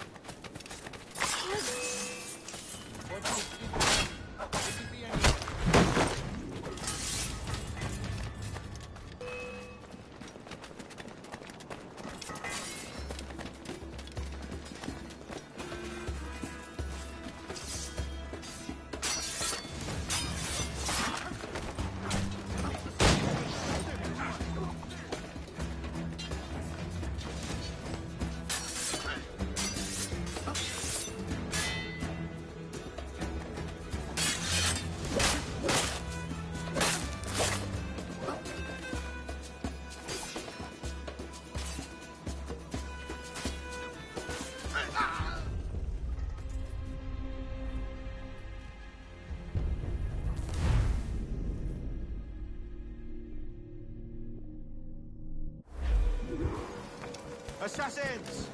Assassins!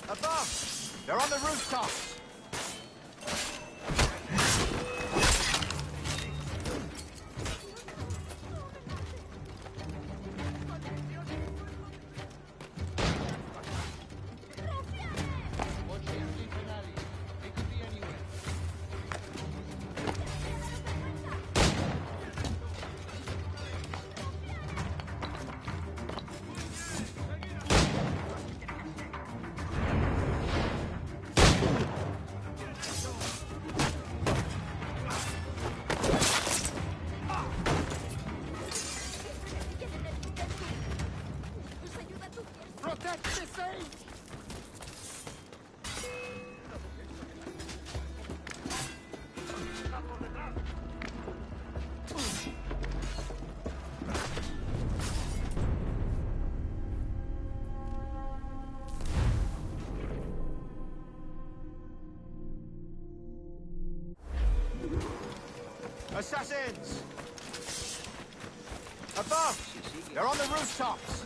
Above! They're on the rooftops! Assassins! Above! They're on the rooftops!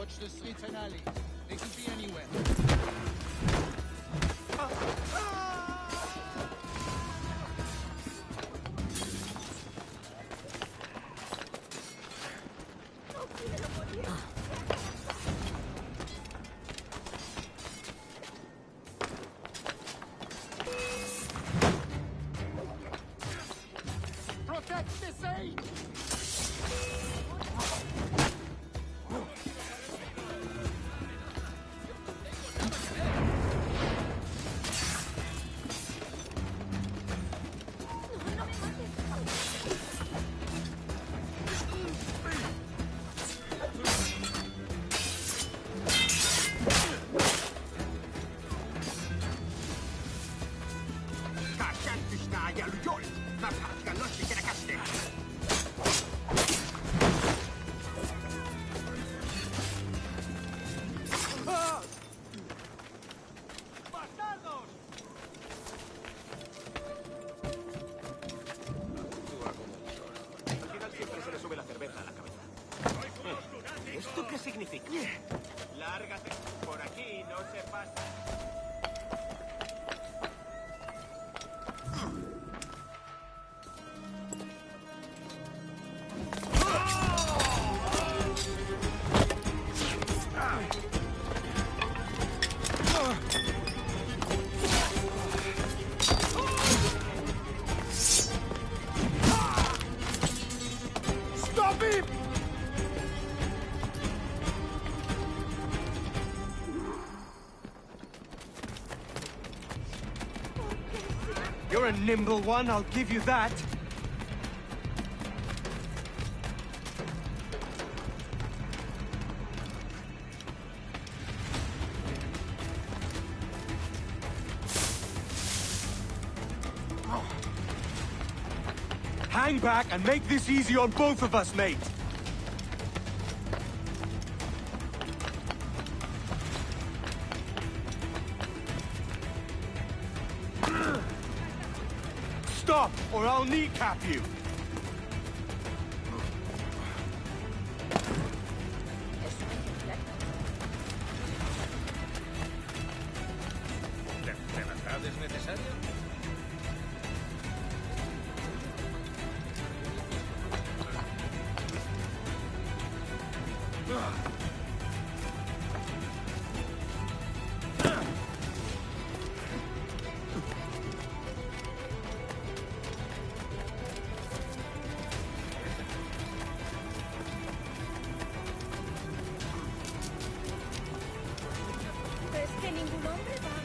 Watch the streets and alleys. They could be anywhere. Protect this aid! ¿Esto qué significa? Lárgate. Por aquí no se pasa. Stop him! You're a nimble one, I'll give you that. Hang back and make this easy on both of us, mate. Stop, or I'll kneecap you. ¿De verdad es necesario? Es que ningún hombre va a...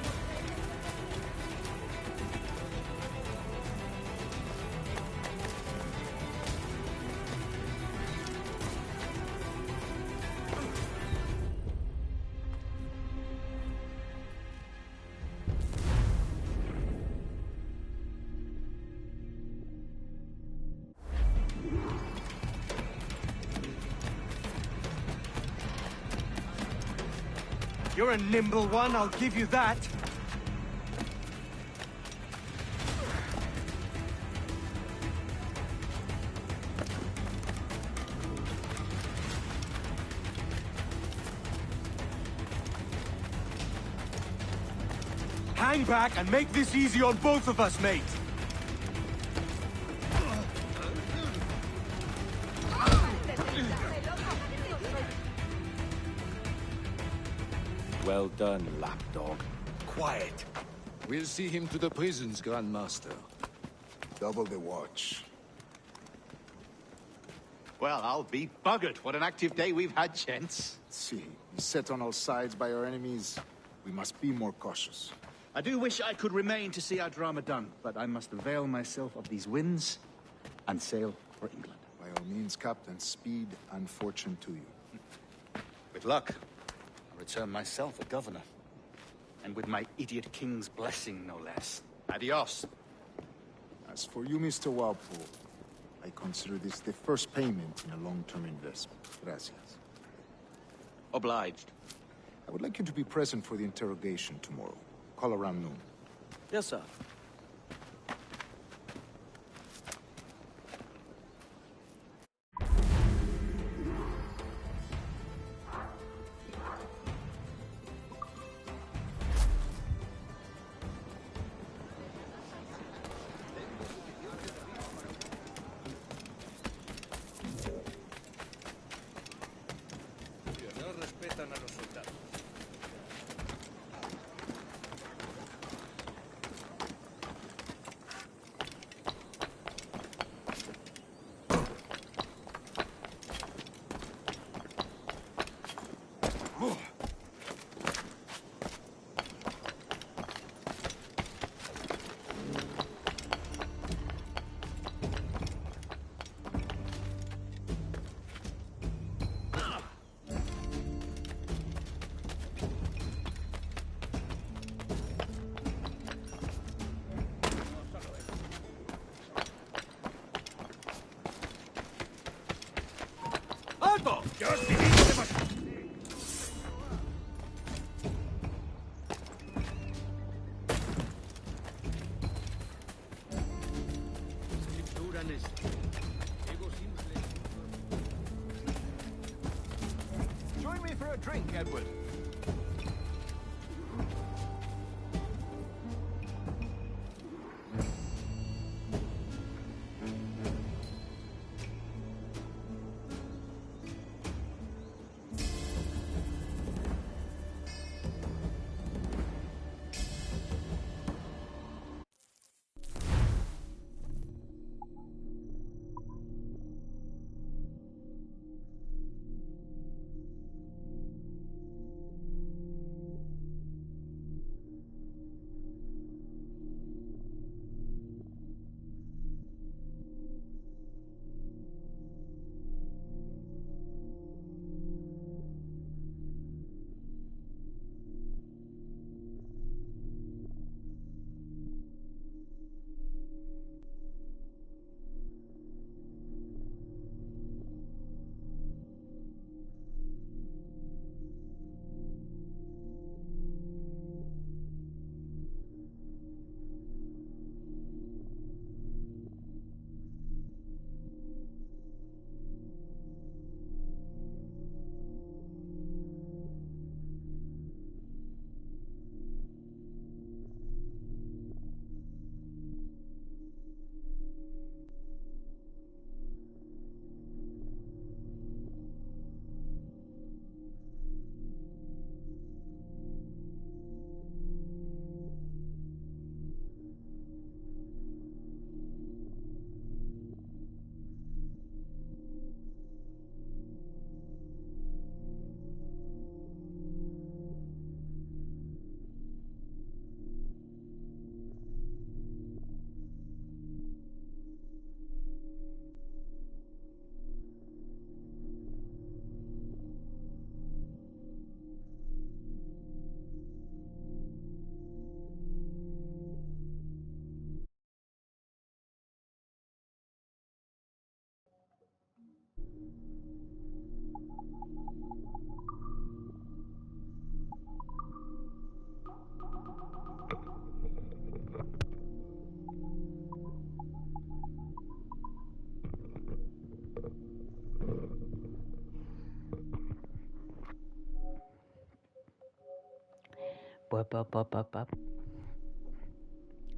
You're a nimble one, I'll give you that. Hang back and make this easy on both of us, mate. Well done, lapdog. Quiet. We'll see him to the prisons, Grandmaster. Double the watch. Well, I'll be buggered. What an active day we've had, gents. See, beset on all sides by our enemies, we must be more cautious. I do wish I could remain to see our drama done, but I must avail myself of these winds and sail for England. By all means, Captain, speed and fortune to you. With luck, I'll return myself a governor. And with my idiot king's blessing, no less. Adios. As for you, Mr. Walpole, I consider this the first payment in a long-term investment. Gracias. Obliged. I would like you to be present for the interrogation tomorrow. Call around noon. Yes, sir. Alto! Join me for a drink, Edward.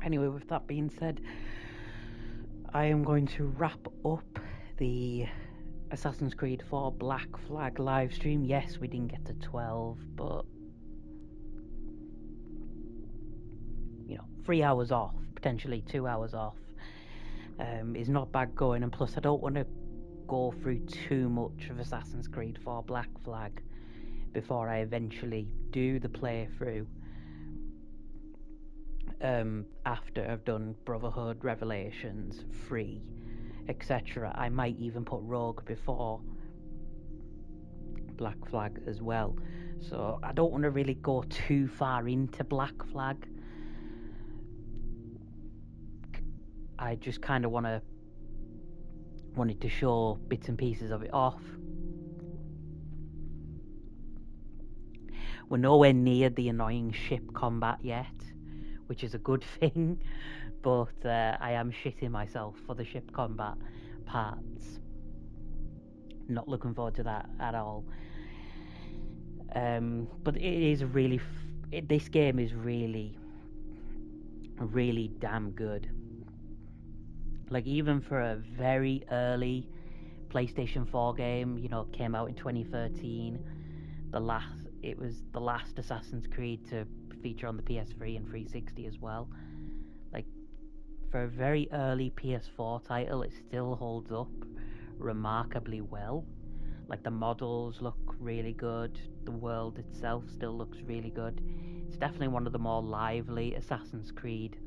Anyway, with that being said, I am going to wrap up the Assassin's Creed 4 Black Flag live stream. Yes, we didn't get to 12, but 3 hours off, potentially 2 hours off, is not bad going. And plus, I don't want to go through too much of Assassin's Creed 4 Black Flag before I eventually do the playthrough. After I've done Brotherhood, Revelations, Free, etc. I might even put Rogue before Black Flag as well. So I don't want to really go too far into Black Flag. I just kind of wanted to show bits and pieces of it off. We're nowhere near the annoying ship combat yet, which is a good thing, but I am shitting myself for the ship combat parts. Not looking forward to that at all. But it is really... this game is really, really damn good. Like, even for a very early PlayStation 4 game, came out in 2013, it was the last Assassin's Creed to feature on the PS3 and 360 as well. Like, for a very early PS4 title, it still holds up remarkably well. Like, the models look really good, the world itself still looks really good. It's definitely one of the more lively Assassin's Creed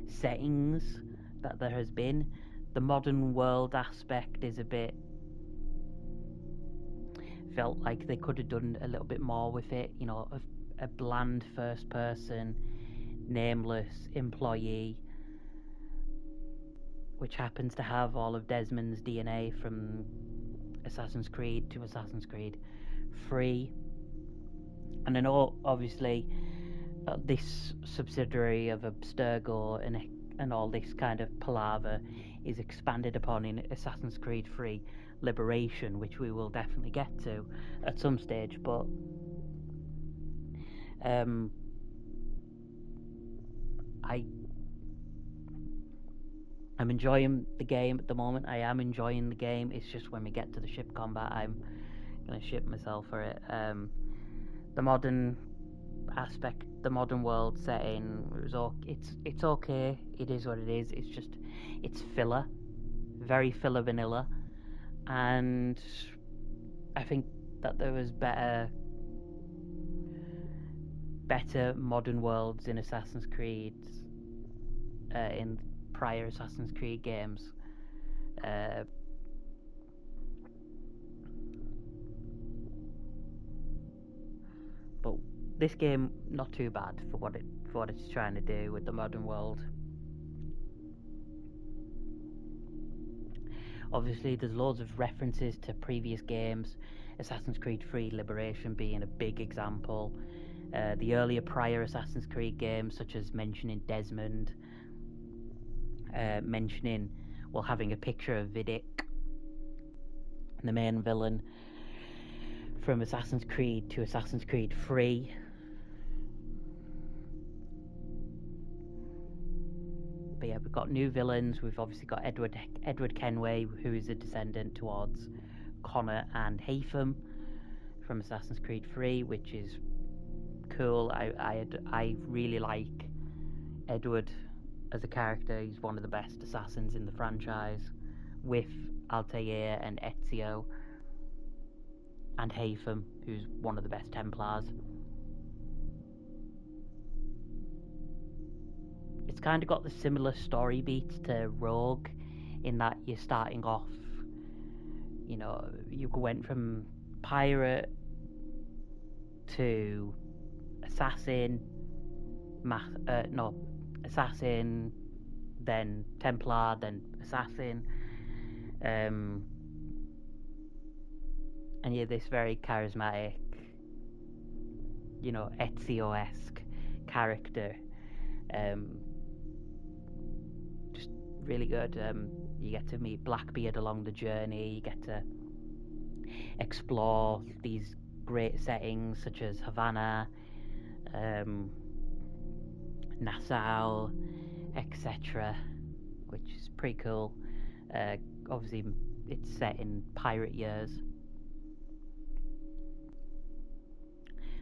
settings that there has been. The modern world aspect is a bit... felt like they could have done a little bit more with it. A bland first person, nameless employee, which happens to have all of Desmond's DNA from Assassin's Creed to Assassin's Creed 3. And I know, obviously, this subsidiary of Abstergo and all this kind of palaver is expanded upon in Assassin's Creed 3 Liberation, which we will definitely get to at some stage, but I'm enjoying the game at the moment. I am enjoying the game. It's just when we get to the ship combat, I'm gonna shit myself for it. The modern aspect, the modern world setting, it's okay. It is what it is. It's just it's filler, very filler vanilla, and I think that there was better modern worlds in Assassin's Creed, in prior Assassin's Creed games. But this game, not too bad for what it's trying to do with the modern world. Obviously, there's loads of references to previous games, Assassin's Creed 3 Liberation being a big example. The earlier prior Assassin's Creed games, such as mentioning Desmond, having a picture of Vidic, the main villain from Assassin's Creed to Assassin's Creed 3. But yeah, we've got new villains. We've obviously got Edward Kenway, who is a descendant towards Connor and Haytham from Assassin's Creed 3, which is cool. I really like Edward as a character. He's one of the best assassins in the franchise, with Altair and Ezio, and Haytham, who's one of the best Templars. It's kind of got the similar story beats to Rogue, in that you're starting off, you went from pirate to assassin, assassin, then Templar, then assassin, and you're this very charismatic, Ezio-esque character. Just really good. You get to meet Blackbeard along the journey. You get to explore these great settings such as Havana, Nassau, etc., which is pretty cool. Obviously, it's set in pirate years,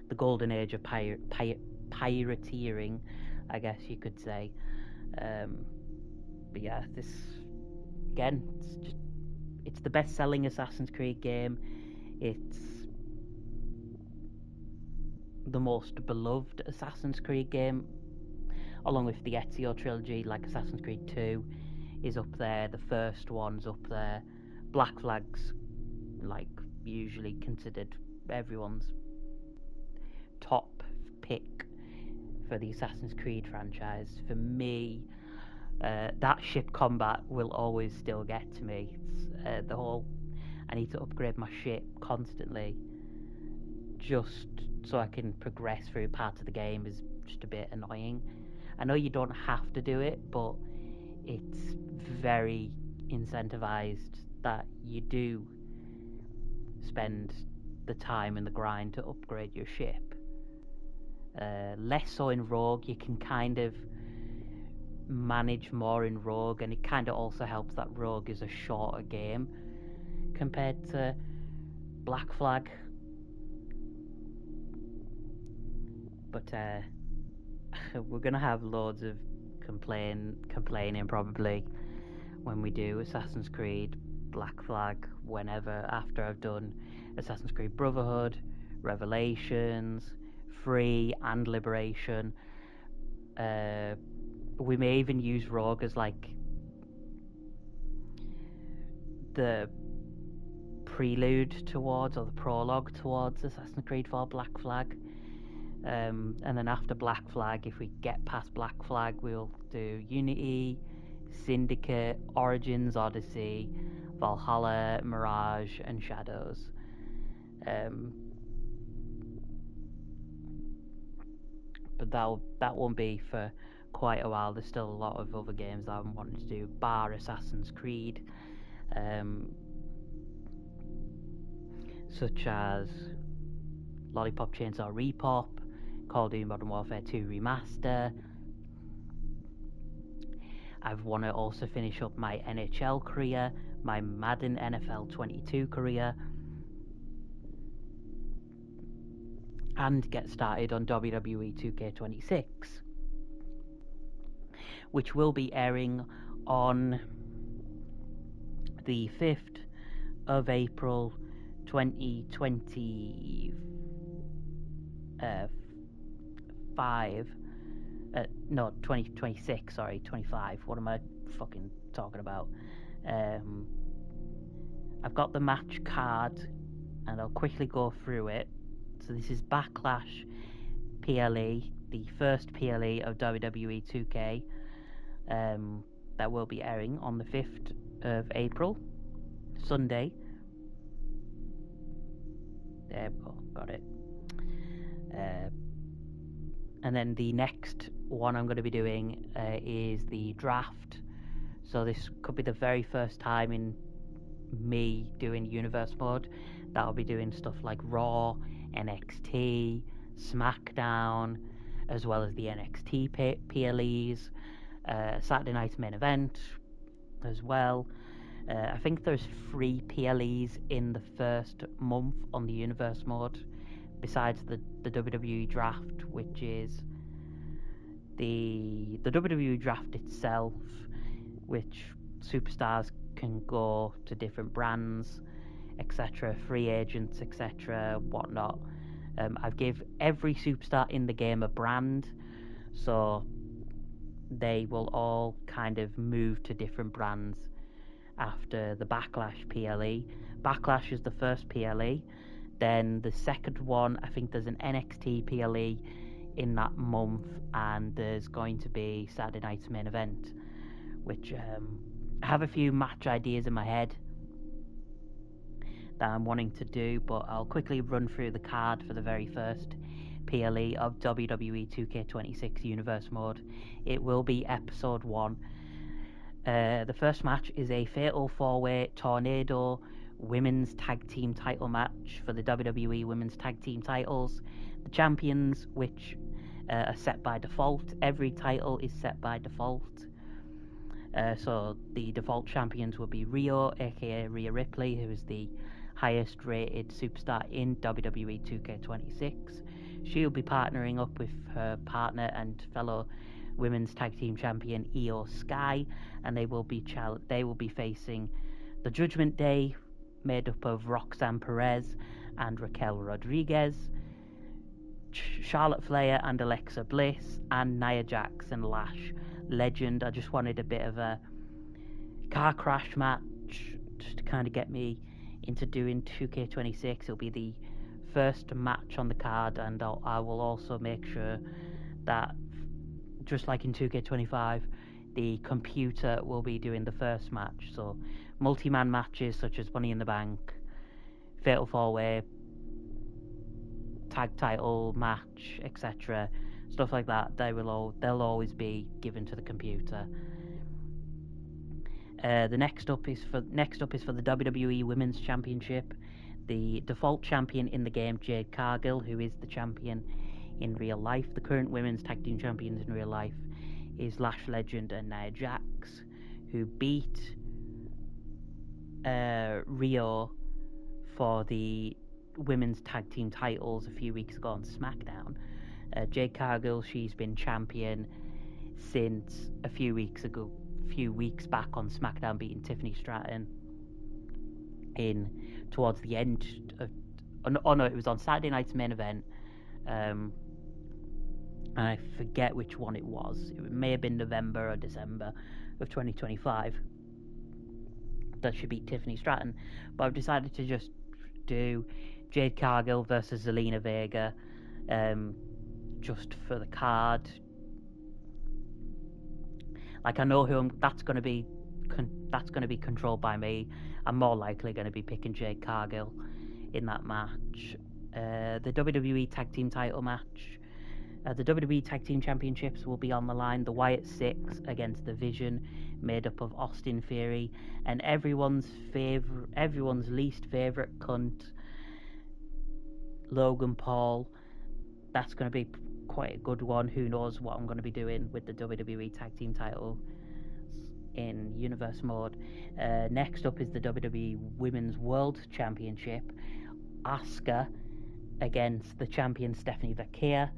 the golden age of pirateering, I guess you could say. But yeah, this again, it's the best-selling Assassin's Creed game. It's the most beloved Assassin's Creed game, along with the Ezio trilogy. Like Assassin's Creed 2 is up there, the first one's up there. Black Flag's like usually considered everyone's top pick for the Assassin's Creed franchise. For me, that ship combat will always still get to me. It's, I need to upgrade my ship constantly just so I can progress through parts of the game is just a bit annoying. I know you don't have to do it, but it's very incentivized that you do spend the time and the grind to upgrade your ship. Less so in Rogue. You can kind of manage more in Rogue, and it kind of also helps that Rogue is a shorter game compared to Black Flag. But we're gonna have loads of complaining probably when we do Assassin's Creed Black Flag, whenever after I've done Assassin's Creed Brotherhood, Revelations, 3 and Liberation. We may even use Rogue as like the prelude towards, or the prologue towards Assassin's Creed 4 Black Flag. And then after Black Flag, if we get past Black Flag, we'll do Unity, Syndicate, Origins, Odyssey, Valhalla, Mirage, and Shadows. But that won't be for quite a while. There's still a lot of other games that I'm wanting to do, bar Assassin's Creed, such as Lollipop Chainsaw Repop, Call of Duty Modern Warfare 2 Remaster. I want to also finish up my NHL career, my Madden NFL 22 career, and get started on WWE 2K26, which will be airing on the 5th of April 2025. No, 2026, sorry, 25. What am I fucking talking about? I've got the match card, and I'll quickly go through it. So this is Backlash PLE, the first PLE of WWE 2K, that will be airing on the 5th of April, Sunday. There we go, got it. And then the next one I'm going to be doing is the draft. So this could be the very first time in me doing universe mode that I'll be doing stuff like Raw, NXT, SmackDown, as well as the NXT PLEs, Saturday Night's Main Event as well. I think there's 3 PLEs in the first month on the universe mode, besides the WWE draft, which is the WWE draft itself, which superstars can go to different brands, etc., free agents, etc., whatnot. I've give every superstar in the game a brand, so they will all kind of move to different brands after the Backlash PLE. Backlash is the first PLE. Then the second one, I think there's an NXT PLE in that month, and there's going to be Saturday Night's Main Event, which I have a few match ideas in my head that I'm wanting to do, but I'll quickly run through the card for the very first PLE of WWE 2K26 Universe Mode. It will be Episode 1. The first match is a Fatal 4-Way Tornado Women's Tag Team title match for the WWE Women's Tag Team titles. The champions, which are set by default. Every title is set by default. So the default champions will be Rio, aka Rhea Ripley, who is the highest rated superstar in WWE 2K26. She'll be partnering up with her partner and fellow Women's Tag Team Champion Io Sky, and they will be facing the Judgment Day, made up of Roxanne Perez and Raquel Rodriguez, Charlotte Flair and Alexa Bliss, and Nia Jax and Lash Legend. I just wanted a bit of a car crash match just to kind of get me into doing 2K26. It'll be the first match on the card, and I will also make sure that, just like in 2K25, the computer will be doing the first match. So multi-man matches such as Money in the Bank, Fatal 4-Way, tag title match, etc., stuff like that, they'll always be given to the computer. The next up is for the WWE Women's Championship. The default champion in the game, Jade Cargill, who is the champion in real life. The current women's tag team champions in real life is Lash Legend and Nia Jax, who beat Rio for the women's tag team titles a few weeks ago on SmackDown. Jade Cargill, she's been champion since a few weeks back on SmackDown, beating Tiffany Stratton towards the end of, it was on Saturday Night's Main Event. I forget which one it was. It may have been November or December of 2025 that she beat Tiffany Stratton. But I've decided to just do Jade Cargill versus Zelina Vega, just for the card. Like, I know who that's going to be that's going to be controlled by me. I'm more likely going to be picking Jade Cargill in that match. The WWE Tag Team title match. The WWE Tag Team Championships will be on the line. The Wyatt Six against the Vision, made up of Austin Theory and everyone's least favorite cunt, Logan Paul. That's going to be quite a good one. Who knows what I'm going to be doing with the WWE Tag Team title in Universe mode. Next up is the WWE Women's World Championship. Asuka against the champion Stephanie Vaquer.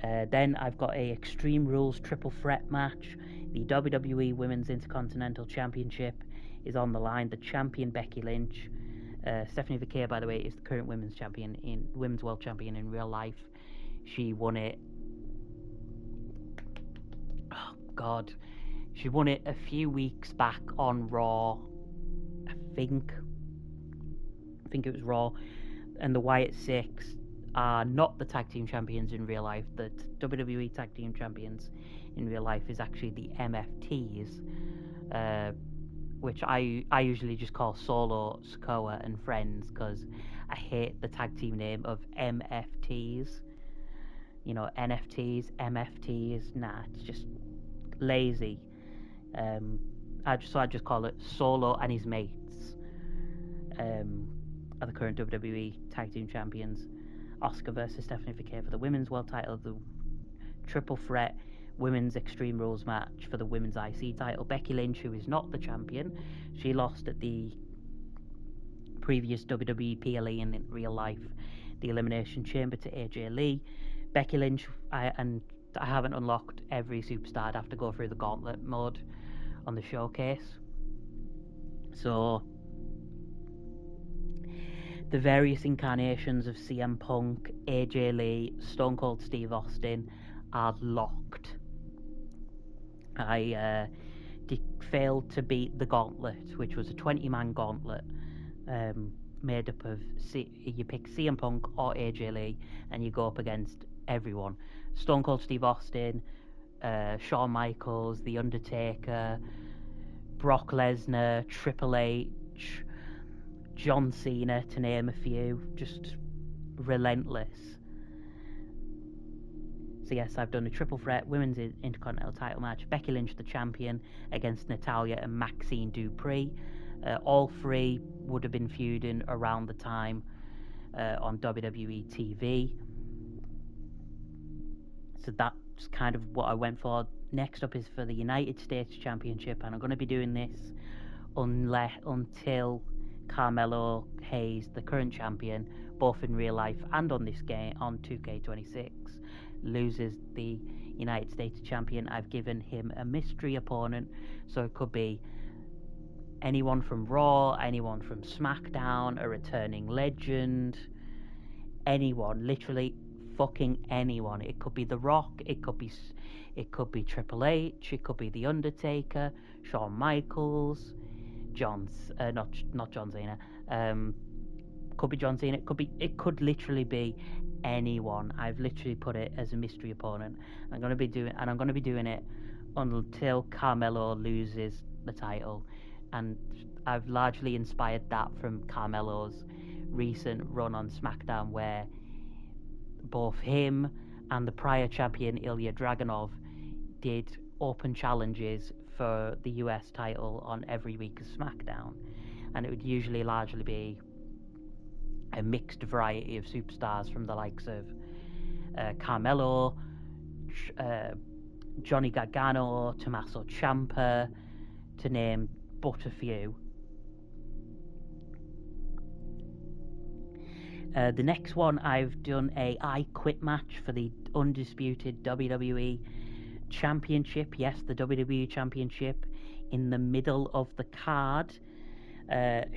Then I've got a Extreme Rules triple threat match. The WWE Women's Intercontinental Championship is on the line. The champion Becky Lynch. Stephanie Vaquer, by the way, is the current women's world champion in real life. She won it. Oh God, she won it a few weeks back on Raw. I think it was Raw, and the Wyatt Six are not the tag team champions in real life. The WWE tag team champions in real life is actually the MFTs, which I usually just call Solo, Sikoa, and Friends, because I hate the tag team name of MFTs. You know, NFTs, MFTs. Nah, it's just lazy. I just call it Solo and his mates. Are the current WWE tag team champions. Asuka versus Stephanie Vaquer for the women's world title, the triple threat women's Extreme Rules match for the women's IC title. Becky Lynch, who is not the champion, she lost at the previous WWE PLE in real life, the Elimination Chamber, to AJ Lee. Becky Lynch, I haven't unlocked every superstar. I'd have to go through the gauntlet mode on the showcase. So the various incarnations of CM Punk, AJ Lee, Stone Cold Steve Austin are locked. I failed to beat the gauntlet, which was a 20-man gauntlet made up of you pick CM Punk or AJ Lee and you go up against everyone. Stone Cold Steve Austin, Shawn Michaels, The Undertaker, Brock Lesnar, Triple H, John Cena, to name a few. Just relentless. So yes, I've done a triple threat women's intercontinental title match. Becky Lynch, the champion, against Natalya and Maxine Dupree. All three would have been feuding around the time on WWE TV. So that's kind of what I went for. Next up is for the United States Championship, and I'm going to be doing this until Carmelo Hayes, the current champion, both in real life and on this game on 2K26, loses the United States champion. I've given him a mystery opponent, so it could be anyone from Raw, anyone from SmackDown, a returning legend, anyone, literally fucking anyone. It could be The Rock, it could be Triple H, it could be The Undertaker, Shawn Michaels, not John Cena. Could be John Cena. It could literally be anyone. I've literally put it as a mystery opponent. I'm going to be doing it until Carmelo loses the title, and I've largely inspired that from Carmelo's recent run on SmackDown, where both him and the prior champion Ilya Dragunov did open challenges for the US title on every week of SmackDown, and it would usually largely be a mixed variety of superstars from the likes of Carmelo, Johnny Gargano, Tommaso Ciampa, to name but a few. The next one, I've done a I Quit match for the undisputed WWE Championship. Yes, the WWE Championship in the middle of the card.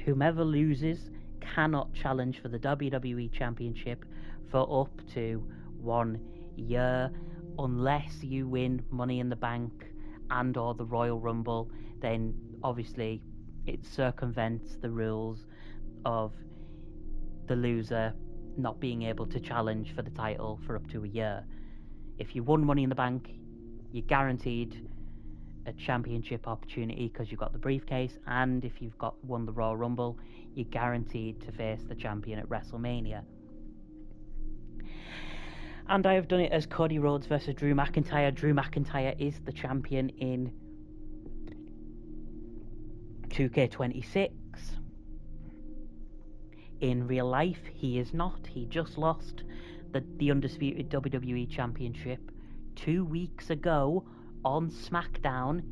Whomever loses cannot challenge for the WWE Championship for up to 1 year, unless you win Money in the Bank and or the Royal Rumble. Then obviously it circumvents the rules of the loser not being able to challenge for the title for up to a year. If you won Money in the Bank, you're guaranteed a championship opportunity because you've got the briefcase, and if you've won the Royal Rumble, you're guaranteed to face the champion at WrestleMania. And I have done it as Cody Rhodes versus Drew McIntyre. Drew McIntyre is the champion in 2K26. In real life, he is not. He just lost the undisputed WWE Championship 2 weeks ago on SmackDown.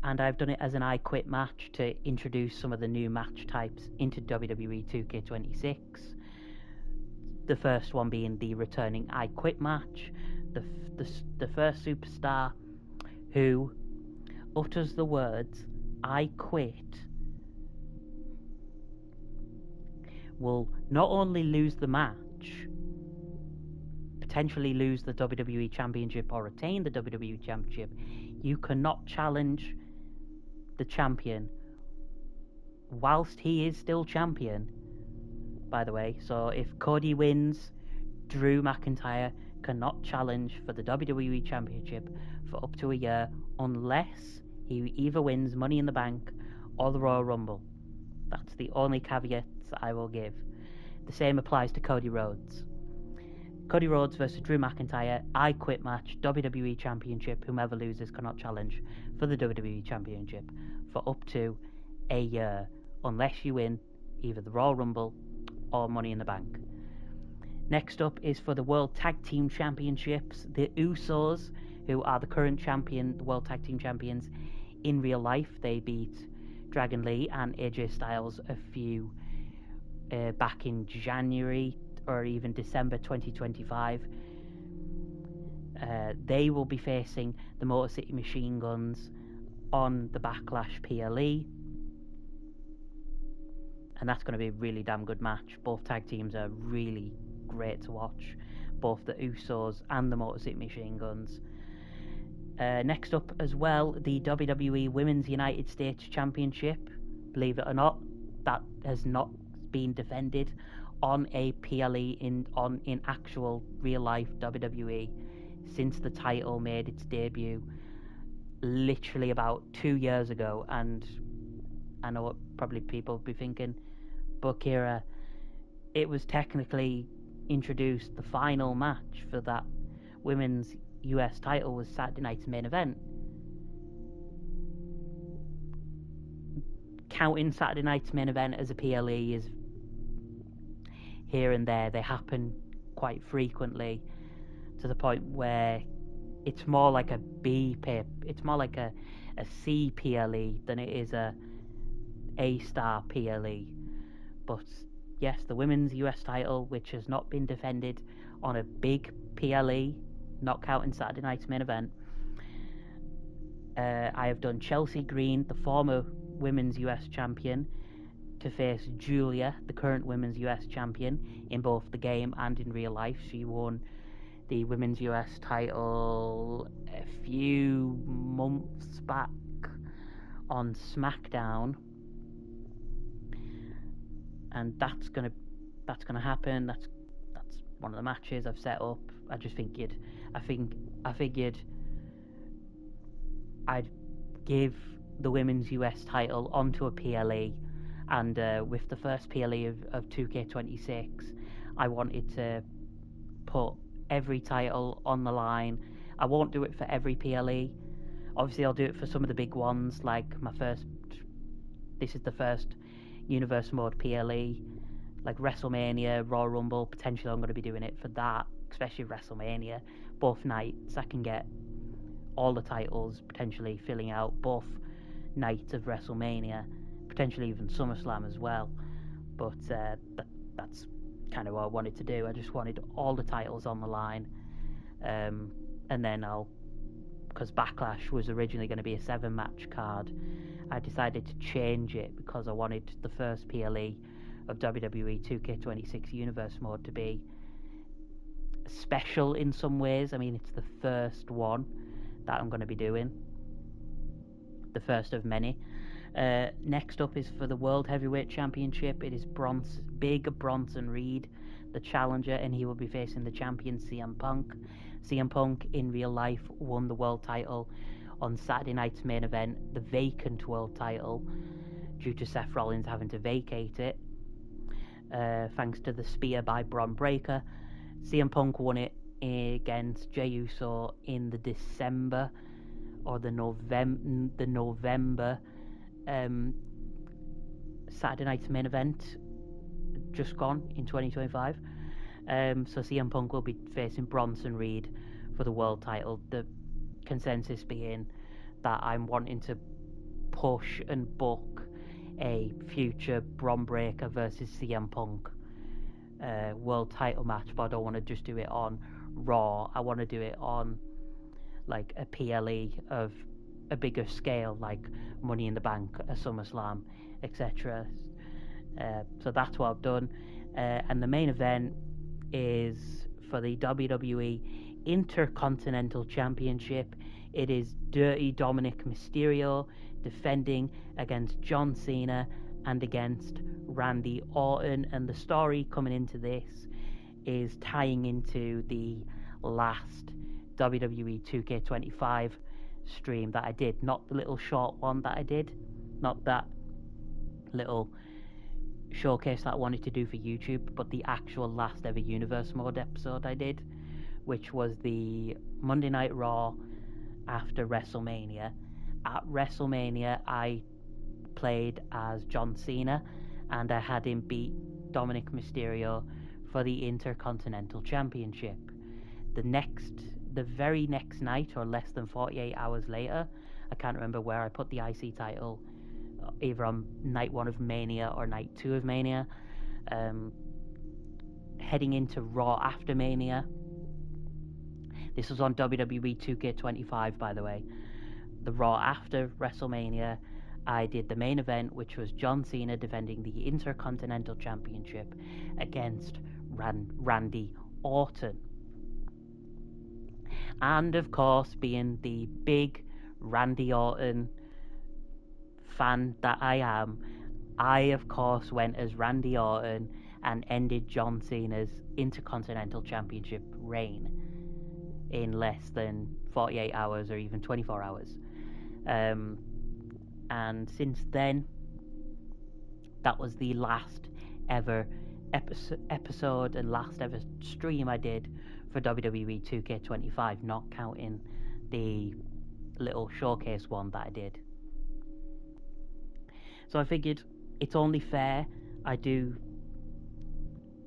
And I've done it as an I Quit match to introduce some of the new match types into WWE 2K26. The first one being the returning I Quit match. The first superstar who utters the words I quit will not only lose the match, potentially lose the WWE Championship or retain the WWE Championship. You cannot challenge the champion whilst he is still champion, by the way. So if Cody wins, Drew McIntyre cannot challenge for the WWE Championship for up to a year unless he either wins Money in the Bank or the Royal Rumble. That's the only caveats I will give. The same applies to Cody Rhodes. Cody Rhodes versus Drew McIntyre, I Quit match, WWE Championship. Whomever loses cannot challenge for the WWE Championship for up to a year unless you win either the Royal Rumble or Money in the Bank. Next up is for the World Tag Team Championships. The Usos, who are the current champion, the World Tag Team Champions in real life. They beat Dragon Lee and AJ Styles a few back in January or even December 2025. They will be facing the Motor City Machine Guns on the Backlash PLE, and that's going to be a really damn good match. Both tag teams are really great to watch, both the Usos and the Motor City Machine Guns. Next up as well, the WWE Women's United States Championship. Believe it or not, that has not been defended on a PLE in actual real life WWE since the title made its debut literally about 2 years ago. And I know what probably people will be thinking, but Kira, it was technically introduced, the final match for that women's US title was Saturday night's main event. Counting Saturday night's main event as a PLE is here and there. They happen quite frequently to the point where it's more like a it's more like a C PLE than it is a star PLE. But yes, the women's US title, which has not been defended on a big PLE, not counting Saturday night's main event. I have done Chelsea Green, the former women's US champion, to face Julia, the current women's US champion, in both the game and in real life. She won the women's US title a few months back on SmackDown, and that's gonna happen. That's one of the matches I've set up. I figured I'd give the women's US title onto a PLE, and with the first PLE of 2K26, I wanted to put every title on the line. I won't do it for every PLE. Obviously, I'll do it for some of the big ones, like this is the first Universe Mode PLE, like WrestleMania, Royal Rumble. Potentially I'm going to be doing it for that, especially WrestleMania. Both nights I can get all the titles, potentially filling out both nights of WrestleMania, potentially even SummerSlam as well. But that's kind of what I wanted to do. I just wanted all the titles on the line, and then because Backlash was originally going to be a 7-match card, I decided to change it because I wanted the first PLE of WWE 2K26 Universe Mode to be special in some ways. I mean, it's the first one that I'm going to be doing, the first of many. Next up is for the World Heavyweight Championship. It is Big Bronson Reed, the challenger, and he will be facing the champion CM Punk. CM Punk in real life won the world title on Saturday night's main event, the vacant world title, due to Seth Rollins having to vacate it, thanks to the spear by Bron Breakker. CM Punk won it against Jey Uso in the December or the November Saturday night's main event, just gone in 2025. So CM Punk will be facing Bronson Reed for the world title. The consensus being that I'm wanting to push and book a future Bron Breakker versus CM Punk world title match, but I don't want to just do it on Raw. I want to do it on like a PLE of a bigger scale, like Money in the Bank, a SummerSlam, etc. So that's what I've done. And the main event is for the WWE Intercontinental Championship. It is Dirty Dominic Mysterio defending against John Cena and against Randy Orton. And the story coming into this is tying into the last WWE 2K25 stream that I did, not the little short one that I did, not that little showcase that I wanted to do for YouTube, but the actual last ever Universe Mode episode I did, which was the Monday Night Raw after WrestleMania. At WrestleMania, I played as John Cena, and I had him beat Dominic Mysterio for the Intercontinental Championship. The very next night, or less than 48 hours later, I can't remember where I put the IC title, either on night 1 of Mania or night 2 of Mania, heading into Raw after Mania. This was on WWE 2K25, by the way. The Raw after WrestleMania, I did the main event, which was John Cena defending the Intercontinental Championship against Randy Orton. And of course, being the big Randy Orton fan that I am, I of course went as Randy Orton and ended John Cena's Intercontinental Championship reign in less than 48 hours or even 24 hours. And since then, that was the last ever episode and last ever stream I did for WWE 2K25, not counting the little showcase one that I did. So I figured it's only fair I do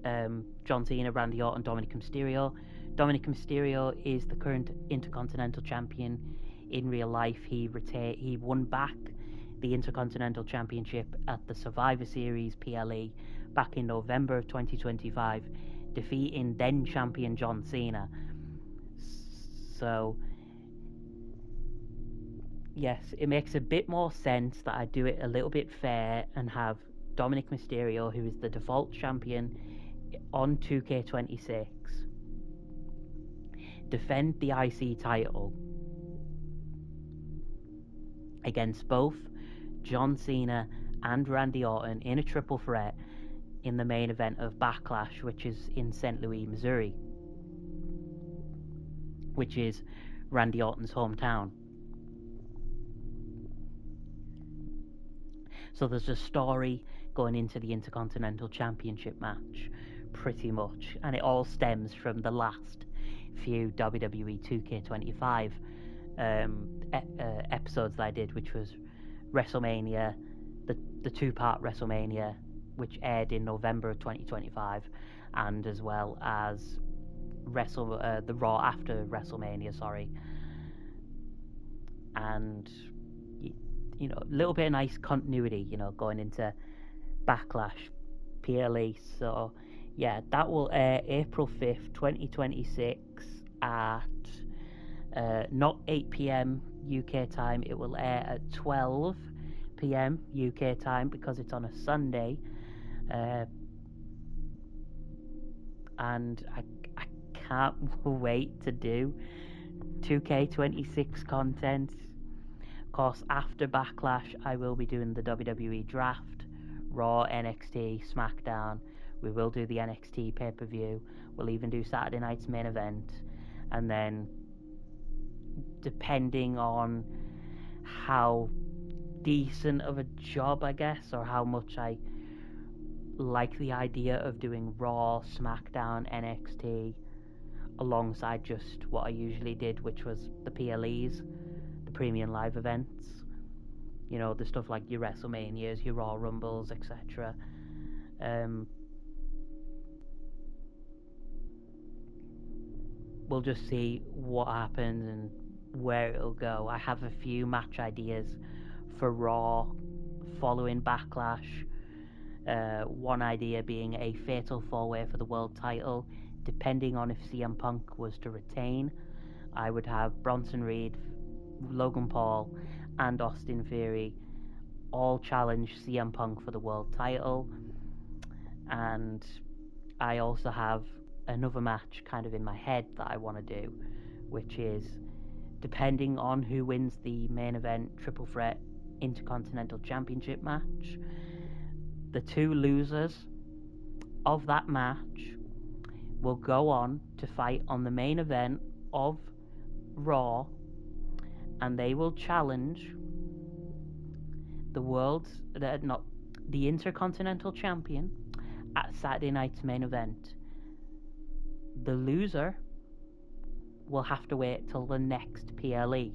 John Cena, Randy Orton, Dominic Mysterio. Dominic Mysterio is the current Intercontinental Champion in real life. He won back the Intercontinental Championship at the Survivor Series PLE back in November of 2025, defeating then champion John Cena. So yes, it makes a bit more sense that I do it a little bit fair and have Dominic Mysterio, who is the default champion on 2K26, defend the IC title against both John Cena and Randy Orton in a triple threat in the main event of Backlash, which is in St. Louis, Missouri, which is Randy Orton's hometown. So there's a story going into the Intercontinental Championship match, pretty much, and it all stems from the last few WWE 2K25 episodes that I did, which was WrestleMania, the two-part WrestleMania, which aired in November of 2025, and as well as the Raw after WrestleMania, and you know, a little bit of nice continuity, you know, going into Backlash PLE. So yeah, that will air April 5th, 2026 at not 8 PM UK time. It will air at 12 PM UK time because it's on a Sunday. And I can't wait to do 2K26 content. Of course, after Backlash, I will be doing the WWE Draft, Raw, NXT, SmackDown. We will do the NXT pay-per-view. We'll even do Saturday night's main event. and then depending on how decent of a job, I guess, or how much I like the idea of doing Raw, SmackDown, NXT alongside just what I usually did, which was the PLEs, the premium live events, you know, the stuff like your WrestleManias, your Raw Rumbles, etc. We'll just see what happens and where it'll go. I have a few match ideas for Raw following Backlash. One idea being a fatal four-way for the world title. Depending on if CM Punk was to retain, I would have Bronson Reed, Logan Paul, and Austin Theory all challenge CM Punk for the world title. And I also have another match kind of in my head that I want to do, which is, depending on who wins the main event triple threat Intercontinental Championship match, the two losers of that match will go on to fight on the main event of Raw, and they will challenge the Intercontinental Champion at Saturday night's main event. The loser will have to wait till the next PLE.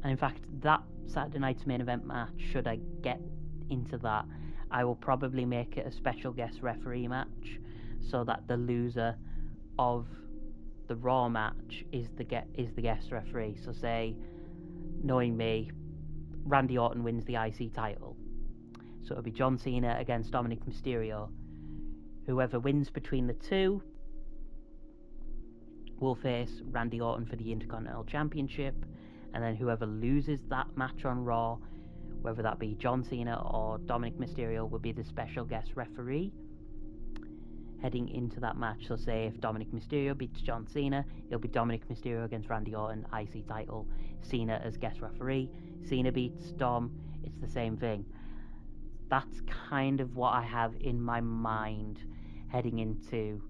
And in fact, that Saturday night's main event match, should I get into that, I will probably make it a special guest referee match, so that the loser of the Raw match is the guest referee. So say, knowing me, Randy Orton wins the IC title, so it'll be John Cena against Dominic Mysterio. Whoever wins between the two will face Randy Orton for the Intercontinental Championship, and then whoever loses that match on Raw, whether that be John Cena or Dominic Mysterio, will be the special guest referee heading into that match. So say if Dominic Mysterio beats John Cena, it'll be Dominic Mysterio against Randy Orton, IC title, Cena as guest referee. Cena beats Dom, it's the same thing. That's kind of what I have in my mind heading into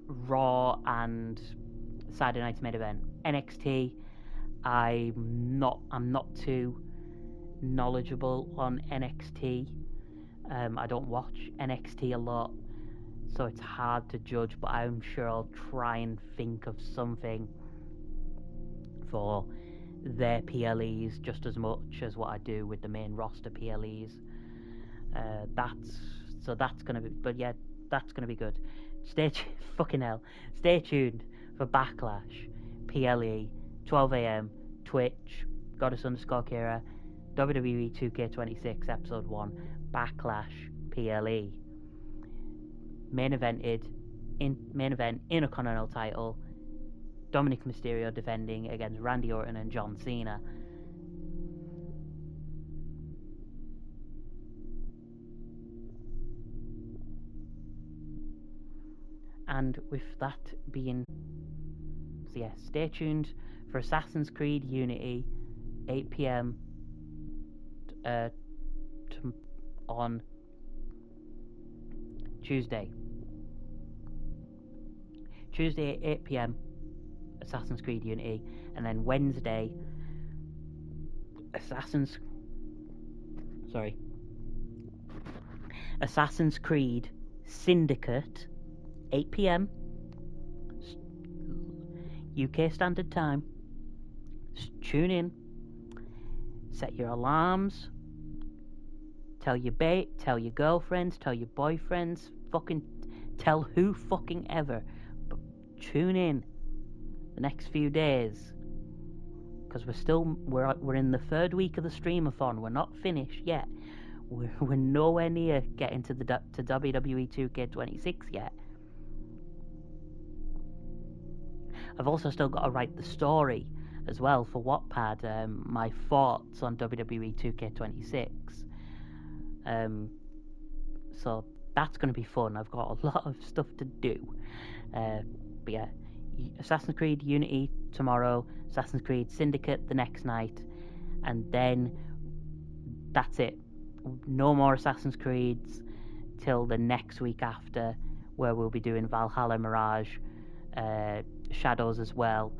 Raw and Saturday night's main event. NXT, I'm not too knowledgeable on NXT. I don't watch NXT a lot, so it's hard to judge, but I'm sure I'll try and think of something for their PLEs just as much as what I do with the main roster PLEs. That's gonna be, but yeah, that's gonna be good. Fucking hell, stay tuned for Backlash PLE, 12 AM, Twitch, Goddess_Kira, WWE 2K26 Episode 1, Backlash PLE. Main event Intercontinental title, Dominic Mysterio defending against Randy Orton and John Cena. And with that being, so yeah, stay tuned for Assassin's Creed Unity, 8 PM on Tuesday. Tuesday, 8 PM, Assassin's Creed Unity, and then Wednesday, Assassin's Creed Syndicate, 8 PM UK Standard Time. Tune in, set your alarms, tell your bait, tell your girlfriends, tell your boyfriends, fucking tell who fucking ever, but tune in the next few days, because we're in the third week of the Stream-A-Thon. We're not finished yet. We're nowhere near getting to WWE 2K26 yet. I've also still got to write the story as well for Wattpad, my thoughts on WWE 2K26. So that's going to be fun. I've got a lot of stuff to do. But yeah, Assassin's Creed Unity tomorrow, Assassin's Creed Syndicate the next night, and then that's it. No more Assassin's Creeds till the next week after, where we'll be doing Valhalla, Mirage, Shadows as well.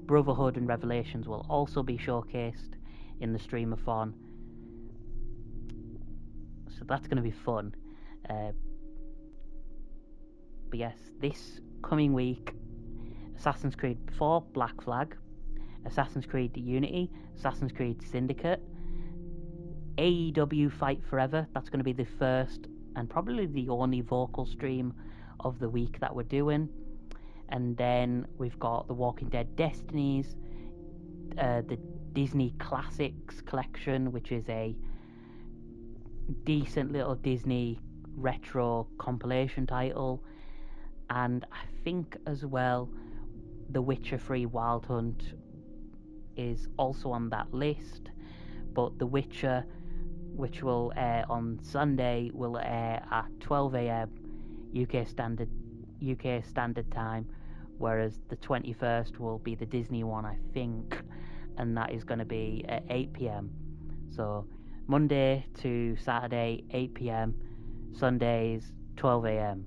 Brotherhood and Revelations will also be showcased in the Stream-A-Thon. So that's going to be fun. But yes, this coming week, Assassin's Creed 4 Black Flag, Assassin's Creed Unity, Assassin's Creed Syndicate, AEW Fight Forever. That's going to be the first and probably the only vocal stream of the week that we're doing. And then we've got the Walking Dead Destinies, the Disney Classics collection, which is a decent little Disney retro compilation title. And I think as well, The Witcher 3 Wild Hunt is also on that list. But The Witcher, which will air on Sunday, will air at 12 a.m. UK Standard Time, whereas the 21st will be the Disney one, I think, and that is going to be at 8 p.m. So Monday to Saturday, 8 p.m. Sundays, 12 a.m.